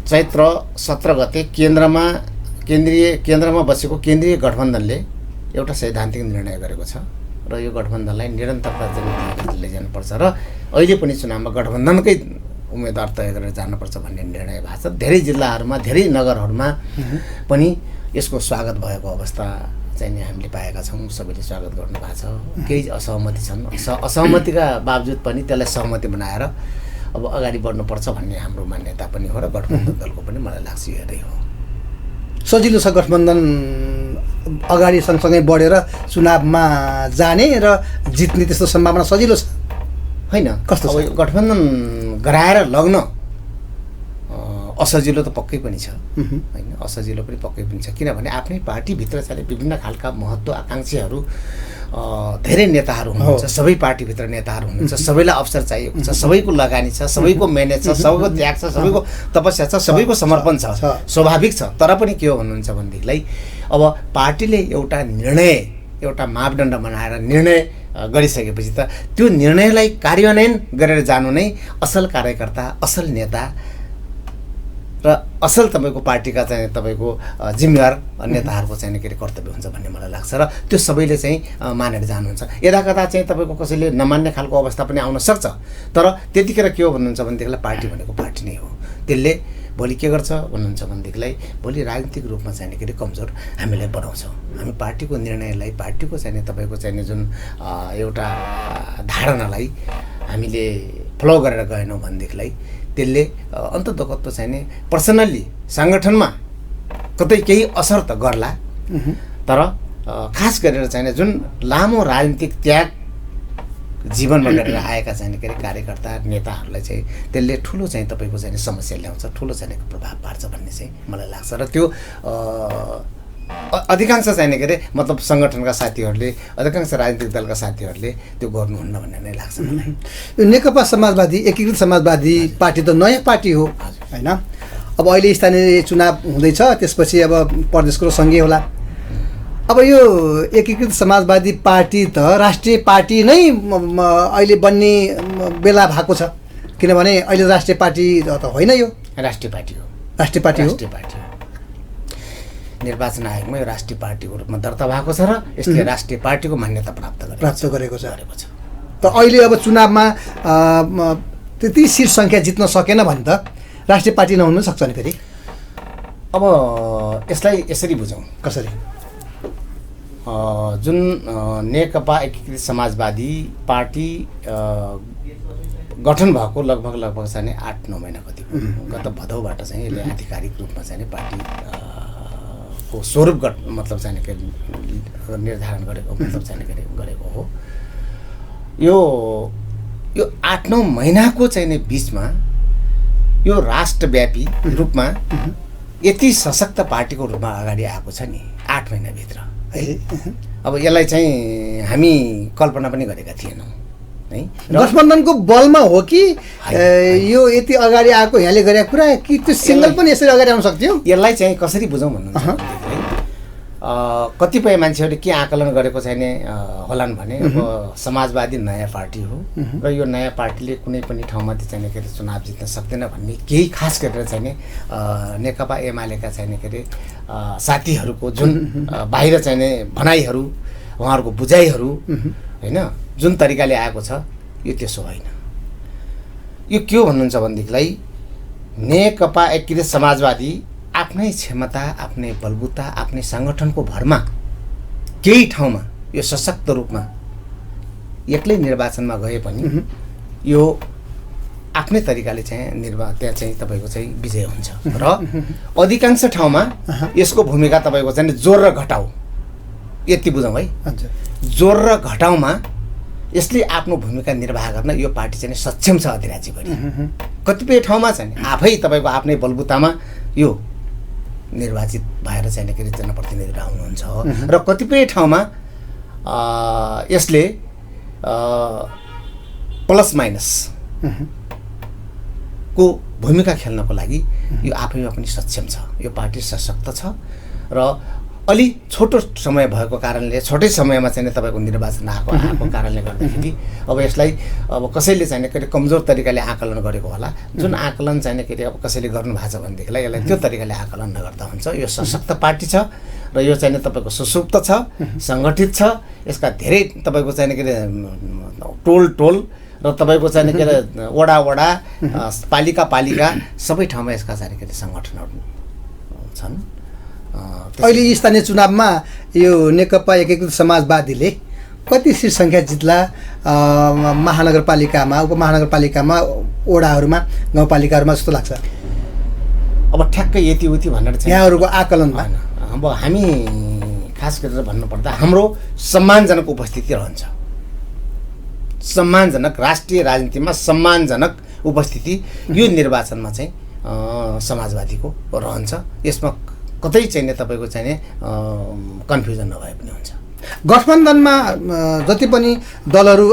चैत्र 17 गते केन्द्रमा बसेको केन्द्रीय गठबन्धनले एउटा सैद्धान्तिक निर्णय गरेको छ र यो गठबन्धनलाई निरन्तरता चाहिँ लैजानुपर्छ र अहिले पनि चुनावमा गठबन्धनकै उम्मेदवार तय गरेर जानुपर्छ भन्ने निर्णय भएको छ। धेरै जिल्लाहरूमा, धेरै नगरहरूमा पनि यसको स्वागत भएको अवस्था चाहिँ नि हामीले पाएका छौँ। सबैले स्वागत गर्नुभएको छ। केही असहमति छन्, असहमतिका बावजुद पनि त्यसलाई सहमति बनाएर अब अगाडि बढ्नुपर्छ भन्ने हाम्रो मान्यता पनि हो र गठबन्धन दलको पनि मलाई लाग्छ यही हो।
सजिलो छ गठबन्धन अगाडि सँगसँगै बढेर चुनावमा जाने र जित्ने त्यस्तो सम्भावना सजिलो छ
होइन?
कस्तो छ?
अब गठबन्धन गराएर लग्न असजिलो त पक्कै पनि छ होइन, असजिलो पनि पक्कै पनि छ। किनभने आफ्नै पार्टीभित्र चाहिँ विभिन्न खालका महत्त्वाकांक्षीहरू धेरै नेताहरू हुनुहुन्छ, सबै पार्टीभित्र नेताहरू हुनुहुन्छ, सबैलाई अवसर चाहिएको छ, सबैको लगानी छ, सबैको मेहनत छ, सबैको त्याग छ, सबैको तपस्या छ, सबैको समर्पण छ, स्वाभाविक छ। तर पनि के हो भन्नुहुन्छ भनेदेखिलाई अब पार्टीले एउटा निर्णय, एउटा मापदण्ड बनाएर निर्णय गरिसकेपछि त त्यो निर्णयलाई कार्यान्वयन गरेर जानु नै असल कार्यकर्ता, असल नेता र असल तपाईँको पार्टीका चाहिँ तपाईँको जिम्मेवार नेताहरूको चाहिँ के अरे कर्तव्य हुन्छ भन्ने मलाई लाग्छ। र त्यो सबैले चाहिँ मानेर जानुहुन्छ। यदाकदा चाहिँ तपाईँको कसैले नमान्ने खालको अवस्था पनि आउन सक्छ। तर त्यतिखेर के हो भन्नुहुन्छ भनेदेखिलाई पार्टी भनेको पार्टी नै हो। त्यसले भोलि के गर्छ भन्नुहुन्छ भनेदेखिलाई भोलि राजनीतिक रूपमा चाहिँ के अरे कमजोर हामीलाई बनाउँछौँ। हामी पार्टीको निर्णयलाई, पार्टीको चाहिँ तपाईँको चाहिँ जुन एउटा धारणालाई हामीले फलो गरेर गएनौँ भनेदेखिलाई त्यसले अन्ततोगत्तो चाहिँ नि पर्सनल्ली सङ्गठनमा कतै केही असर त गर्ला, तर खास गरेर चाहिँ जुन लामो राजनीतिक त्याग जीवनमा गरेर आएका चाहिँ के अरे कार्यकर्ता नेताहरूलाई चाहिँ त्यसले ठुलो चाहिँ तपाईँको चाहिँ समस्या ल्याउँछ, ठुलो चाहिँ प्रभाव पार्छ भन्ने चाहिँ मलाई लाग्छ। र त्यो अधिकांश चाहिँ के अरे मतलब सङ्गठनका साथीहरूले, अधिकांश राजनीतिक दलका साथीहरूले त्यो गर्नुहुन्न भन्ने नै लाग्छ मलाई।
यो नेकपा समाजवादी, एकीकृत समाजवादी पार्टी त नयाँ पार्टी हो होइन? अब अहिले स्थानीय चुनाव हुँदैछ, त्यसपछि अब प्रदेशको र सङ्घीय होला। अब यो एकीकृत समाजवादी पार्टी त राष्ट्रिय पार्टी नै अहिले बन्ने बेला भएको छ, किनभने अहिले राष्ट्रिय पार्टी त होइन, यो
राष्ट्रिय पार्टी हो।
राष्ट्रिय पार्टी हो।
राष्ट्रिय पार्टी हो। निर्वाचन आयोगमा यो राष्ट्रिय पार्टीको रूपमा दर्ता भएको छ र यसले राष्ट्रिय पार्टीको मान्यता प्राप्त गरेको छ।
त अहिले अब चुनावमा त्यति सिट सङ्ख्या जित्न सकेन भने त राष्ट्रिय पार्टी नहुन सक्छ नि फेरि।
अब यसलाई यसरी बुझौँ,
कसरी?
जुन नेकपा एकीकृत समाजवादी पार्टी गठन भएको लगभग चाहिँ 8-9 महिना कति गत भदौबाट चाहिँ यसले आधिकारिक रूपमा चाहिँ पार्टी को स्वरूप मतलब चाहिँ निर्धारण गरेको, मतलब चाहिँ गरेको हो। यो 8-9 महिनाको चाहिँ बिचमा यो राष्ट्रव्यापी रूपमा यति सशक्त पार्टीको रूपमा अगाडि आएको छ नि 8 महिनाभित्र है। अब यसलाई चाहिँ हामी कल्पना पनि गरेका थिएनौँ है।
गठबन्धनको बलमा हो कि यो यति अगाडि आएको यहाँले गरेको कुरा कि त्यो सिङ्गल पनि यसरी अगाडि आउन सक्थ्यो?
यसलाई चाहिँ कसरी बुझौँ भन्नुहुन्छ कतिपय मान्छेहरूले के आकलन गरेको छैन होलान् भने अब समाजवादी नयाँ पार्टी हो र यो नयाँ पार्टीले कुनै पनि ठाउँमा चाहिँ के अरे चुनाव जित्न सक्दैन भन्ने केही खास गरेर चाहिँ नेकपा एमालेका चाहिँ के अरे साथीहरूको जुन बाहिर चाहिँ भनाइहरू उहाँहरूको बुझाइहरू होइन जुन तरिकाले आएको छ यो त्यसो होइन। यो के हो भन्नुहुन्छ भनेदेखिलाई नेकपा एकीकृत समाजवादी आफ्नै क्षमता आफ्नै बलबुता आफ्नै सङ्गठनको भरमा केही ठाउँमा यो सशक्त रूपमा एक्लै निर्वाचनमा गए पनि यो आफ्नै तरिकाले चाहिँ त्यहाँ चाहिँ तपाईँको चाहिँ विजय हुन्छ र अधिकांश ठाउँमा यसको भूमिका तपाईँको चाहिँ जोर र घटाउ यति बुझौँ है। जोर र घटाउमा यसले आफ्नो भूमिका निर्वाह गर्न यो पार्टी चाहिँ सक्षम छ अधिराज्यभरि। कतिपय ठाउँमा चाहिँ आफै तपाईँको आफ्नै बलबुतामा यो निर्वाचित भएर चाहिँ के अरे जनप्रतिनिधिहरू आउनुहुन्छ र कतिपय ठाउँमा यसले प्लस माइनस को भूमिका खेल्नको लागि यो आफैमा पनि सक्षम छ। यो पार्टी सशक्त छ र अलि छोटो समय भएको कारणले छोटै समयमा चाहिँ तपाईँको निर्वाचन आएको कारणले गर्दाखेरि अब यसलाई अब कसैले चाहिँ के अरे कमजोर तरिकाले आकलन गरेको होला। जुन आकलन चाहिँ के अरे अब कसैले गर्नुभएको छ भनेदेखिलाई यसलाई त्यो तरिकाले आकलन नगर्दा हुन्छ। यो सशक्त पार्टी छ र यो चाहिँ तपाईँको सुसुप्त छ, सङ्गठित छ। यसका धेरै तपाईँको चाहिँ के अरे टोल र तपाईँको चाहिँ के अरे वडा पालिका सबै ठाउँमा यसका चाहिँ के अरे सङ्गठनहरू छन्।
अहिले स्थानीय चुनावमा यो नेकपा एकीकृत समाजवादीले कति सिट सङ्ख्या जित्ला महानगरपालिकामा उपमहानगरपालिकामा वडाहरूमा गाउँपालिकाहरूमा जस्तो लाग्छ?
अब ठ्याक्कै यति उति भनेर चाहिँ
यहाँहरूको आकलन भएन।
अब हामी खास गरेर भन्नुपर्दा हाम्रो सम्मानजनक उपस्थिति रहन्छ। सम्मानजनक राष्ट्रिय राजनीतिमा सम्मानजनक उपस्थिति यो निर्वाचनमा चाहिँ समाजवादीको रहन्छ। यसमा कतै चाहिँ तपाईँको चाहिँ कन्फ्युजन नभए पनि हुन्छ।
गठबन्धनमा जति पनि दलहरू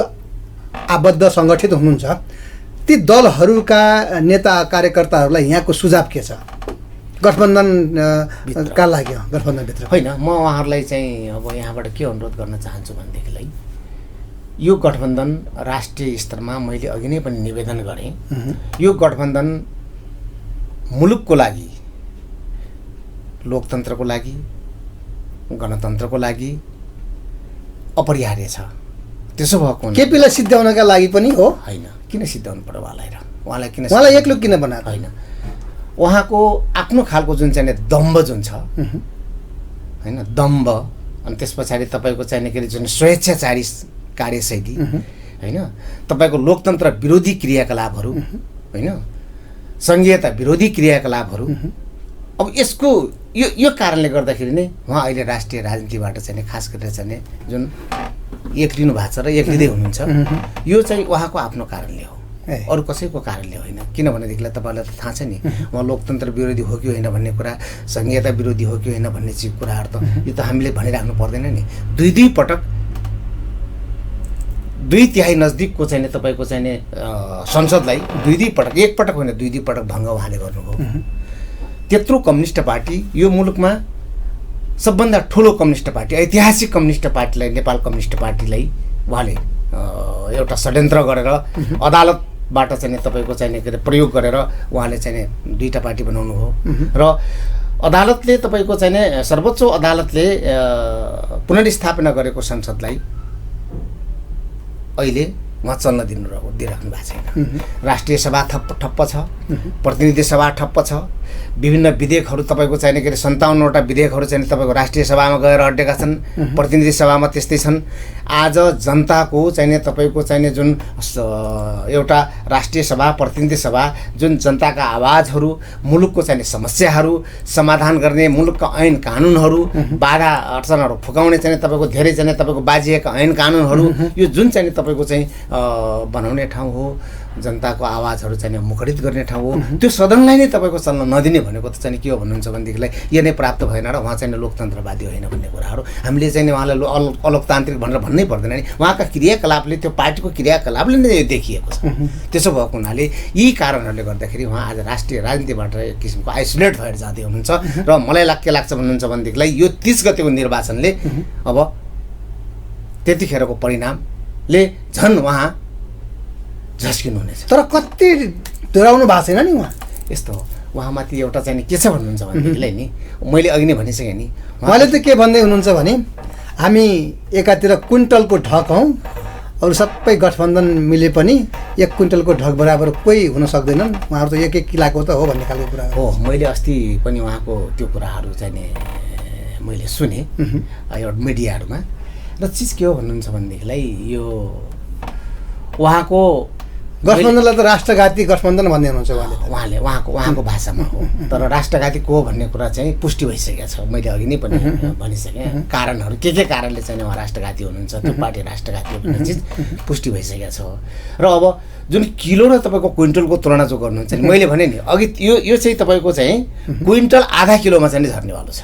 आबद्ध सङ्गठित हुनुहुन्छ ती दलहरूका नेता कार्यकर्ताहरूलाई यहाँको सुझाव के छ गठबन्धनका लागि? गठबन्धनभित्र
होइन, म उहाँहरूलाई चाहिँ अब यहाँबाट के अनुरोध गर्न चाहन्छु भनेदेखिलाई यो गठबन्धन राष्ट्रिय स्तरमा मैले अघि नै पनि निवेदन गरेँ, यो गठबन्धन मुलुकको लागि, लोकतन्त्रको लागि, गणतन्त्रको लागि अपरिहार्य छ। त्यसो भएको
केपीलाई सिद्ध्याउनका लागि पनि हो
होइन। किन सिद्ध्याउनु पर्यो उहाँलाई
उहाँलाई एक्लो किन बनाएको
होइन? उहाँको आफ्नो खालको जुन चाहिँ दम्ब जुन छ होइन, दम्ब, अनि त्यस पछाडि तपाईँको चाहिँ के अरे जुन स्वेच्छाचारी कार्यशैली होइन, तपाईँको लोकतन्त्र विरोधी क्रियाकलापहरू होइन, सङ्घीयता विरोधी क्रियाकलापहरू, अब यसको यो कारणले गर्दाखेरि नै उहाँ अहिले राष्ट्रिय राजनीतिबाट चाहिँ खास गरेर चाहिँ जुन एक्लिनु भएको छ र एक्लिँदै हुनुहुन्छ, यो चाहिँ उहाँको आफ्नो कारणले हो, अरू कसैको कारणले होइन। किनभनेदेखिलाई तपाईँलाई त थाहा छ नि उहाँ लोकतन्त्र विरोधी हो कि होइन भन्ने कुरा, सङ्घीयता विरोधी हो कि होइन भन्ने चाहिँ कुराहरू त यो त हामीले भनिराख्नु पर्दैन नि। दुई पटक 2/3 नजिकको चाहिँ तपाईँको चाहिँ संसदलाई दुई पटक, एकपटक होइन दुई पटक भङ्ग उहाँले गर्नुभयो। त्यत्रो कम्युनिस्ट पार्टी, यो मुलुकमा सबभन्दा ठुलो कम्युनिस्ट पार्टी, ऐतिहासिक कम्युनिस्ट पार्टीलाई, नेपाल कम्युनिस्ट पार्टीलाई उहाँले एउटा षड्यन्त्र गरेर अदालतबाट चाहिँ तपाईँको चाहिँ के अरे प्रयोग गरेर उहाँले चाहिँ दुईवटा पार्टी बनाउनु हो र अदालतले तपाईँको चाहिँ सर्वोच्च अदालतले पुनर्स्थापना गरेको संसदलाई अहिले उहाँ चल्न दिइराख्नु भएको छैन। राष्ट्रिय सभा ठप्प छ, प्रतिनिधि सभा ठप्प छ, विभिन्न विधेयकहरू तपाईँको चाहिने के अरे 57वटा विधेयकहरू चाहिँ तपाईँको राष्ट्रिय सभामा गएर अड्डेका छन्, प्रतिनिधि सभामा त्यस्तै छन्। आज जनताको चाहिने तपाईँको चाहिने जुन एउटा राष्ट्रिय सभा, प्रतिनिधि सभा, जुन जनताका आवाजहरू, मुलुकको चाहिने समस्याहरू समाधान गर्ने, मुलुकका ऐन कानुनहरू, बाधा अडचनहरू फुकाउने चाहिँ तपाईँको धेरै चाहिँ तपाईँको बाजिएका ऐन कानुनहरू, यो जुन चाहिँ तपाईँको चाहिँ बनाउने ठाउँ हो जनताको आवाजहरू चाहिँ मुखरित गर्ने ठाउँ हो। त्यो सदनलाई नै तपाईँको चल्न नदिने भनेको त चाहिँ के हो भन्नुहुन्छ भनेदेखिलाई यो नै प्राप्त भएन र उहाँ चाहिँ लोकतन्त्रवादी होइन भन्ने कुराहरू हामीले चाहिँ उहाँलाई अलोकतान्त्रिक भनेर भन्नै पर्दैन नि। उहाँका क्रियाकलापले त्यो पार्टीको क्रियाकलापले नै देखिएको छ। त्यसो भएको हुनाले यी कारणहरूले गर्दाखेरि उहाँ आज राष्ट्रिय राजनीतिबाट एक किसिमको आइसोलेट भएर जाँदै हुनुहुन्छ र मलाई के लाग्छ भन्नुहुन्छ भनेदेखिलाई यो 30 गतेको निर्वाचनले अब त्यतिखेरको परिणामले झन् उहाँ झस्किनु हुनेछ।
तर कति दोहोऱ्याउनु भएको छैन नि उहाँ।
यस्तो हो, उहाँमाथि एउटा चाहिँ के छ भन्नुहुन्छ भनेदेखिलाई नि मैले अघि नै भनिसकेँ नि,
उहाँले त के भन्दै हुनुहुन्छ भने हामी एकातिर क्विन्टलको ढक हौँ, अरू सबै गठबन्धन मिले पनि 1 क्विन्टलको ढक बराबर कोही हुन सक्दैनन्, उहाँहरू त एक किलाको त हो भन्ने खालको कुरा
हो। मैले अस्ति पनि उहाँको त्यो कुराहरू चाहिँ मैले सुने एउटा मिडियाहरूमा र चिज के हो भन्नुहुन्छ भनेदेखिलाई यो उहाँको
गठबन्धनलाई त राष्ट्रघाती गठबन्धन भन्ने हुनुहुन्छ
उहाँले उहाँको भाषामा हो। तर राष्ट्रघाती को भन्ने कुरा चाहिँ पुष्टि भइसकेको छ। मैले अघि नै पनि भनिसकेँ कारणहरू के कारणले चाहिँ उहाँ राष्ट्रघाती हुनुहुन्छ, त्यो पार्टी राष्ट्रघाती हो भन्ने चिज पुष्टि भइसकेको छ। र अब जुन किलो र तपाईँको क्विन्टलको तुलना जो गर्नुहुन्छ नि, मैले भने नि अघि यो चाहिँ तपाईँको चाहिँ क्विन्टल आधा किलोमा चाहिँ झर्नेवालो छ।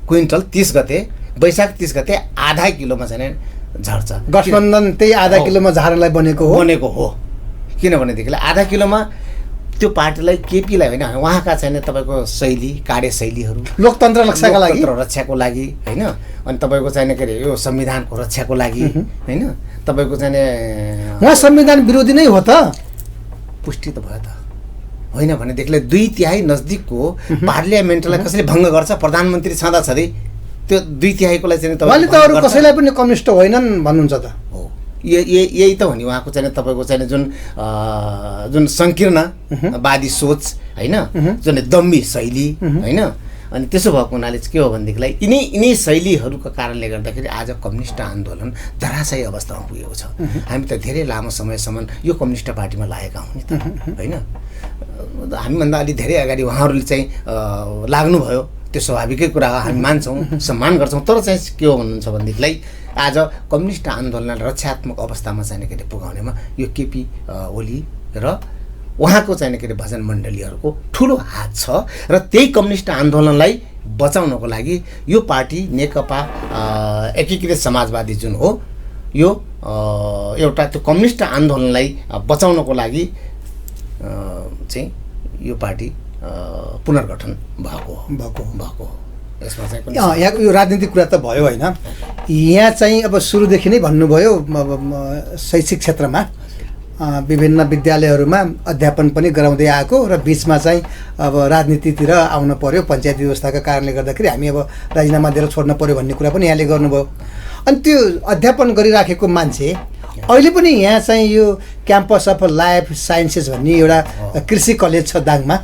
क्विन्टल 30 गते वैशाख 30 गते आधा किलोमा चाहिँ झर्छ।
गठबन्धन त्यही आधा किलोमा झार्नलाई बनेको हो।
किनभनेदेखिलाई आधा किलोमा त्यो पार्टीलाई केपीलाई होइन उहाँका चाहिँ तपाईँको शैली कार्यशैलीहरू
लोकतन्त्र
रक्षाको लागि होइन, अनि तपाईँको चाहिँ के अरे यो संविधानको रक्षाको लागि होइन, तपाईँको चाहिँ
उहाँ संविधान विरोधी नै हो त,
पुष्टि त भयो त होइन भनेदेखिलाई 2/3 नजिकको पार्लियामेन्टलाई कसैले भङ्ग गर्छ प्रधानमन्त्री छँदै त्यो 2/3कोलाई चाहिँ
उहाँले त अरू कसैलाई पनि कम्युनिस्ट होइनन् भन्नुहुन्छ त
हो। यही त हो नि उहाँको चाहिँ तपाईँको चाहिँ जुन सङ्कीर्णवादी सोच होइन, जुन दम्मी शैली होइन, अनि त्यसो भएको हुनाले चाहिँ के हो भनेदेखिलाई यिनै शैलीहरूको कारणले गर्दाखेरि आज कम्युनिस्ट आन्दोलन धराशायी अवस्थामा पुगेको छ। हामी त धेरै लामो समयसम्म यो कम्युनिस्ट पार्टीमा लागेका हौँ नि त होइन, हामीभन्दा अलि धेरै अगाडि उहाँहरूले चाहिँ लाग्नुभयो, त्यो स्वाभाविकै कुरा हो, हामी मान्छौँ सम्मान गर्छौँ। तर चाहिँ के हो भन्नुहुन्छ भनेदेखिलाई आज कम्युनिस्ट आन्दोलनलाई रक्षात्मक अवस्थामा चाहिँ के अरे पुगाउनेमा यो केपी ओली र उहाँको चाहिँ के अरे भजन मण्डलीहरूको ठुलो हात छ। र त्यही कम्युनिस्ट आन्दोलनलाई बचाउनको लागि यो पार्टी नेकपा एकीकृत समाजवादी जुन हो यो एउटा त्यो कम्युनिस्ट आन्दोलनलाई बचाउनको लागि चाहिँ यो पार्टी पुनर्गठन भएको यसमा चाहिँ
यहाँको यो राजनीतिक कुरा त भयो होइन। यहाँ चाहिँ अब सुरुदेखि नै भन्नुभयो शैक्षिक क्षेत्रमा विभिन्न विद्यालयहरूमा अध्यापन पनि गराउँदै आएको र बिचमा चाहिँ अब राजनीतितिर आउनु पर्यो, पञ्चायती व्यवस्थाका कारणले गर्दाखेरि हामी अब राजीनामा दिएर छोड्न पर्यो भन्ने कुरा पनि यहाँले गर्नुभयो। अनि त्यो अध्यापन गरिराखेको मान्छे अहिले पनि यहाँ चाहिँ यो क्याम्पस अफ लाइफ साइन्सेस भन्ने एउटा कृषि कलेज छ दाङमा,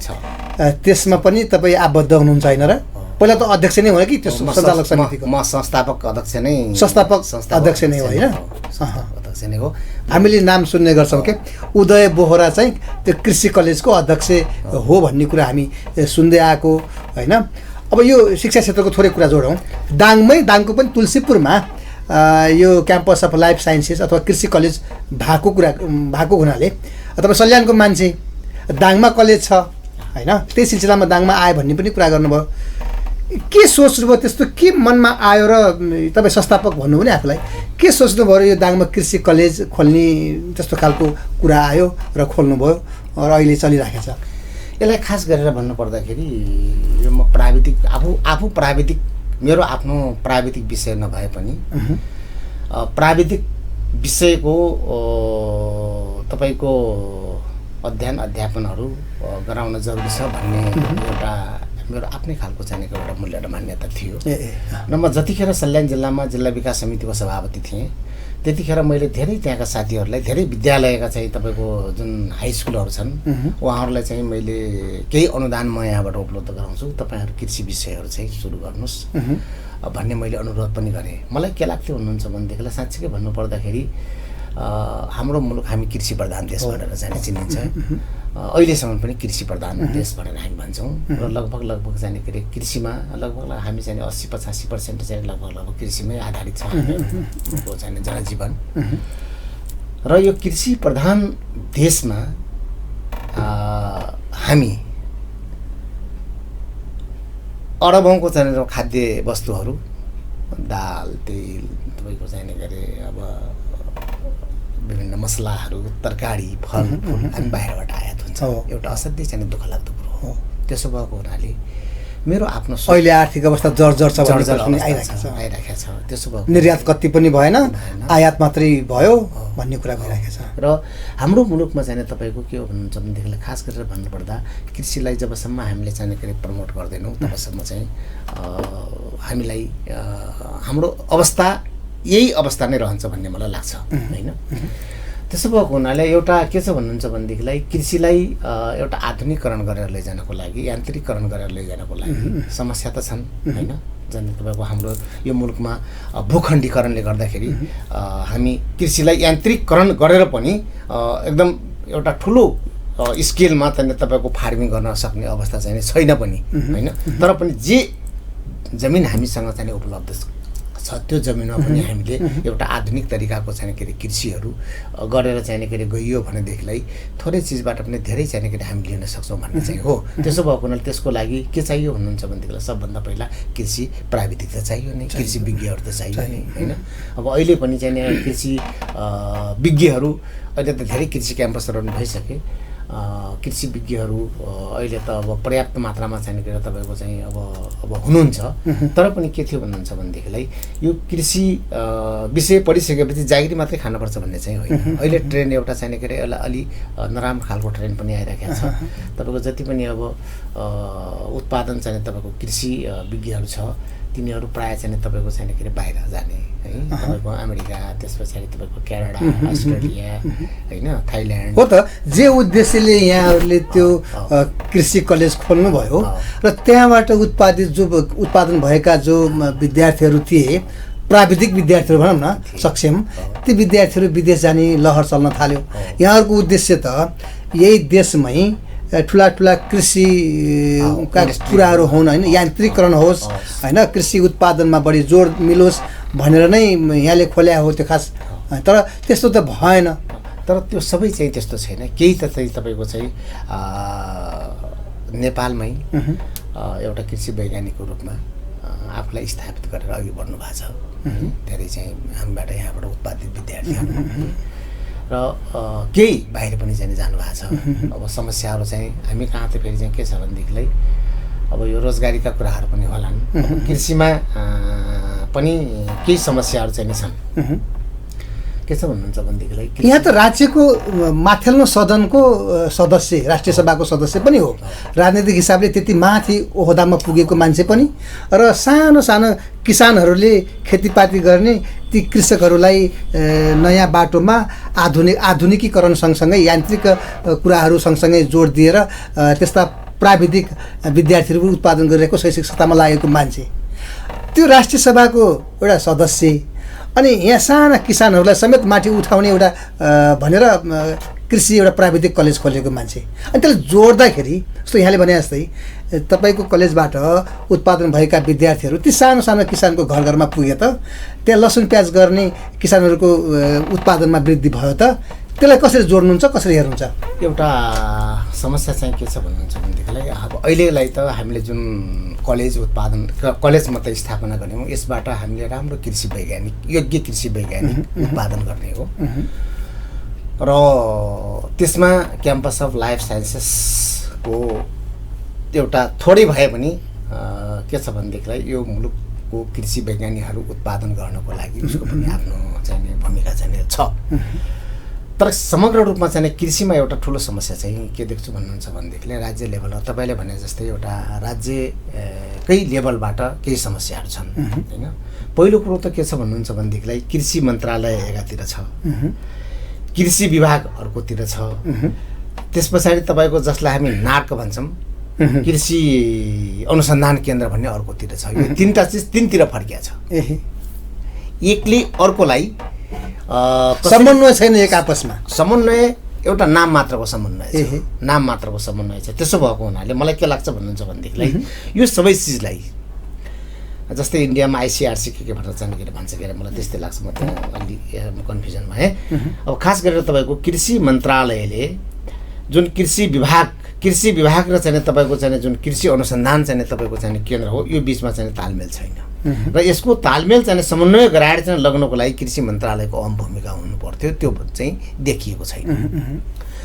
त्यसमा पनि तपाईँ आबद्ध हुनुहुन्छ होइन र? पहिला त अध्यक्ष नै हो कि त्यो सञ्चालक समितिको?
म संस्थापक अध्यक्ष नै
हो होइन,
अध्यक्ष नै हो।
हामीले नाम सुन्ने गर्छौँ के उदय बोहरा चाहिँ त्यो कृषि कलेजको अध्यक्ष हो भन्ने कुरा हामी सुन्दै आएको होइन। अब यो शिक्षा क्षेत्रको थोरै कुरा जोडौँ। दाङको पनि तुलसीपुरमा यो क्याम्पस अफ लाइफ साइन्सेस अथवा कृषि कलेज भएको हुनाले तपाईँ सल्यानको मान्छे, दाङमा कलेज छ होइन, त्यही सिलसिलामा दाङमा आयो भन्ने पनि कुरा गर्नुभयो। के सोच्नुभयो, त्यस्तो के मनमा आयो र तपाईँ संस्थापक भन्नु भने आफूलाई के सोच्नुभयो र यो दाङमा कृषि कलेज खोल्ने त्यस्तो खालको कुरा आयो र खोल्नुभयो र अहिले चलिराखेको छ?
यसलाई खास गरेर भन्नुपर्दाखेरि यो म प्राविधिक आफू प्राविधिक मेरो आफ्नो प्राविधिक विषय नभए पनि प्राविधिक विषयको तपाईँको अध्ययन अध्यापनहरू गराउन जरुरी छ भन्ने एउटा मेरो आफ्नै खालको चाहिँ एउटा मूल्य र मान्यता थियो। र म जतिखेर सल्यान जिल्लामा जिल्ला विकास समितिको सभापति थिएँ त्यतिखेर मैले धेरै त्यहाँका साथीहरूलाई धेरै विद्यालयका चाहिँ तपाईँको जुन हाई स्कुलहरू छन् उहाँहरूलाई चाहिँ मैले केही अनुदान म यहाँबाट उपलब्ध गराउँछु, तपाईँहरू कृषि विषयहरू चाहिँ सुरु गर्नुहोस् भन्ने मैले अनुरोध पनि गरेँ। मलाई के लाग्थ्यो भन्नुहुन्छ भनेदेखिलाई साँच्चीकै भन्नुपर्दाखेरि हाम्रो मुलुक हामी कृषि प्रधान देश भनेर चाहिँ चिनिन्छ, अहिलेसम्म पनि कृषि प्रधान देश भनेर हामी भन्छौँ र लगभग चाहिँ के अरे कृषिमा लगभग हामी चाहिँ 80-85% चाहिँ लगभग कृषिमै आधारित छ हाम्रो चाहिँ जनजीवन। र यो कृषि प्रधान देशमा हामी अरबौँको चाहिँ खाद्य वस्तुहरू दाल तेल तपाईँको चाहिने गरे अब विभिन्न मसलाहरू तरकारी फलफुल हामी बाहिरबाट आयात हुन्छ एउटा असाध्यै चाहिँ दुःख लाग्दो कुरो हो। त्यसो भएको हुनाले मेरो आफ्नो
अहिले आर्थिक अवस्था जर्जर छ भन्ने
आइरहेको छ। त्यसो भएको
निर्यात कति पनि भएन, आयात मात्रै भयो भन्ने कुरा भइरहेको छ।
र हाम्रो मुलुकमा चाहिँ तपाईँको के हो भन्नुहुन्छ भनेदेखिलाई खास गरेर भन्नुपर्दा कृषिलाई जबसम्म हामीले चाहिँ प्रमोट गर्दैनौँ तबसम्म चाहिँ हामीलाई हाम्रो अवस्था यही अवस्था नै रहन्छ भन्ने मलाई लाग्छ होइन। त्यसो भएको हुनाले एउटा के छ भन्नुहुन्छ भनेदेखिलाई कृषिलाई एउटा आधुनिकीकरण गरेर लैजानको लागि यान्त्रिकीकरण गरेर लैजानको लागि समस्या त छन् होइन। जन तपाईँको हाम्रो यो मुलुकमा भूखण्डीकरणले गर्दाखेरि हामी कृषिलाई यान्त्रिकीकरण गरेर पनि एकदम एउटा ठुलो स्केलमा चाहिँ तपाईँको फार्मिङ गर्न सक्ने अवस्था चाहिँ छैन पनि होइन। तर पनि जे जमिन हामीसँग चाहिँ उपलब्ध छ त्यो जमिनमा पनि हामीले एउटा आधुनिक तरिकाको चाहिँ के अरे कृषिहरू गरेर चाहिँ के अरे गइयो भनेदेखिलाई थोरै चिजबाट पनि धेरै चाहिँ के अरे हामी लिन सक्छौँ भन्ने चाहिँ हो। त्यसो भएको हुनाले त्यसको लागि के चाहियो भन्नुहुन्छ भनेदेखिलाई सबभन्दा पहिला कृषि प्राविधिक त चाहियो नै, कृषि विज्ञहरू त चाहियो नै होइन। अब अहिले पनि चाहिँ कृषि विज्ञहरू अहिले त धेरै कृषि क्याम्पसहरू पनि भइसके। कृषि विज्ञहरू अहिले त अब पर्याप्त मात्रामा चाहिँ के तपाईँको चाहिँ अब हुनुहुन्छ। तर पनि के थियो भन्नुहुन्छ भनेदेखिलाई यो कृषि विषय पढिसकेपछि जागिरी मात्रै खानुपर्छ भन्ने चाहिँ होइन। अहिले ट्रेन एउटा चाहिँ के अरे अलि नराम्रो खालको ट्रेन पनि आइरहेको छ। तपाईँको जति पनि अब उत्पादन चाहिँ तपाईँको कृषि विज्ञहरू छ तिनीहरू प्रायः चाहिँ तपाईँको चाहिँ के अरे बाहिर जाने है, तपाईँको अमेरिका, त्यस पछाडि तपाईँको क्यानाडा, अस्ट्रेलिया होइन, थाइल्यान्ड
हो। त जे उद्देश्यले यहाँहरूले त्यो कृषि कलेज खोल्नुभयो र त्यहाँबाट उत्पादन भएका जो विद्यार्थीहरू थिए, प्राविधिक विद्यार्थीहरू भनौँ न सक्षम, ती विद्यार्थीहरू विदेश जाने लहर चल्न थाल्यो। यहाँहरूको उद्देश्य त यही देशमै ठुला ठुला कृषिका कुराहरू हुन् होइन, यान्त्रिकीकरण होस् होइन, कृषि उत्पादनमा बढी जोड मिलोस् भनेर नै यहाँले खोल्या हो त्यो खास। तर त्यस्तो त भएन।
तर त्यो सबै चाहिँ त्यस्तो छैन। केही त चाहिँ तपाईँको चाहिँ नेपालमै एउटा कृषि वैज्ञानिकको रूपमा आफूलाई स्थापित गरेर अघि बढ्नु भएको छ। धेरै चाहिँ हामीबाट यहाँबाट उत्पादित विद्यार्थीहरू र केही बाहिर पनि चाहिँ जानुभएको छ। अब समस्याहरू चाहिँ हामी कहाँ त फेरि चाहिँ के छ भनेदेखिलाई अब यो रोजगारीका कुराहरू पनि होलान्, कृषिमा पनि केही समस्याहरू चाहिँ नै छन्। के छ भन्नुहुन्छ भनेदेखिलाई
यहाँ त राज्यको माथिल्लो सदनको सदस्य, राष्ट्रिय सभाको सदस्य पनि हो, राजनीतिक हिसाबले त्यति माथि ओहदामा पुगेको मान्छे पनि, र सानो सानो किसानहरूले खेतीपाती गर्ने ती कृषकहरूलाई नयाँ बाटोमा आधुनिकीकरण सँगसँगै यान्त्रिक कुराहरू सँगसँगै जोड दिएर त्यस्ता प्राविधिक विद्यार्थीहरू उत्पादन गरिरहेको शैक्षिक संस्थामा लागेको मान्छे, त्यो राष्ट्रिय सभाको एउटा सदस्य, अनि यहाँ साना किसानहरूलाई समेत माथि उठाउने एउटा भनेर कृषि एउटा प्राविधिक कलेज खोलेको मान्छे। अनि त्यसलाई जोड्दाखेरि जस्तो यहाँले भने जस्तै तपाईँको कलेजबाट उत्पादन भएका विद्यार्थीहरू ती सानो सानो किसानको घर घरमा पुगे त त्यहाँ लसुन प्याज गर्ने किसानहरूको उत्पादनमा वृद्धि भयो त त्यसलाई कसरी जोड्नुहुन्छ, कसरी हेर्नुहुन्छ?
एउटा समस्या चाहिँ के छ भन्नुहुन्छ भनेदेखिलाई अब अहिलेलाई त हामीले जुन कलेज मात्रै स्थापना गर्यौँ, यसबाट हामीले राम्रो कृषि वैज्ञानिक, योग्य कृषि वैज्ञानिक उत्पादन गर्ने हो। र त्यसमा क्याम्पस अफ लाइफ साइन्सेसको एउटा थोरै भए पनि के छ भनेदेखिलाई यो मुलुकको कृषि वैज्ञानिकहरू उत्पादन गर्नको लागि उसको पनि आफ्नो चाहिँ भूमिका चाहिँ छ। तर समग्र रूपमा चाहिँ कृषिमा एउटा ठुलो समस्या चाहिँ के देख्छु भन्नुहुन्छ भनेदेखिलाई राज्य लेभलमा तपाईँले भने जस्तै एउटा राज्यकै लेभलबाट केही समस्याहरू छन् होइन। पहिलो कुरो त के छ भन्नुहुन्छ भनेदेखिलाई कृषि मन्त्रालय एकातिर छ, कृषि विभाग अर्कोतिर छ, त्यस पछाडि तपाईँको जसलाई हामी नार्क भन्छौँ, कृषि अनुसन्धान केन्द्र भन्ने अर्कोतिर छ। यो तिनवटा चिज तिनतिर फर्किया छ। एकले अर्कोलाई
समन्वय छैन, एक आपसमा
समन्वय एउटा नाम मात्रको समन्वय छ, नाम मात्रको समन्वय छ। त्यसो भएको हुनाले मलाई के लाग्छ भन्नुहुन्छ भनेदेखिलाई यो सबै चिजलाई जस्तै इन्डियामा आइसिआरसी के भनेर चाहिँ के भन्छ के मलाई त्यस्तै लाग्छ। म त अलि कन्फ्युजन भएँ। अब खास गरेर तपाईँको कृषि मन्त्रालयले जुन कृषि विभाग र चाहिँ तपाईँको चाहिँ जुन कृषि अनुसन्धान चाहिँ तपाईँको चाहिँ केन्द्र हो, यो बिचमा चाहिँ तालमेल छैन र यसको तालमेल चाहिँ समन्वय गराएर चाहिँ लग्नको लागि कृषि मन्त्रालयको अहम भूमिका हुनु पर्थ्यो, त्यो चाहिँ देखिएको छैन।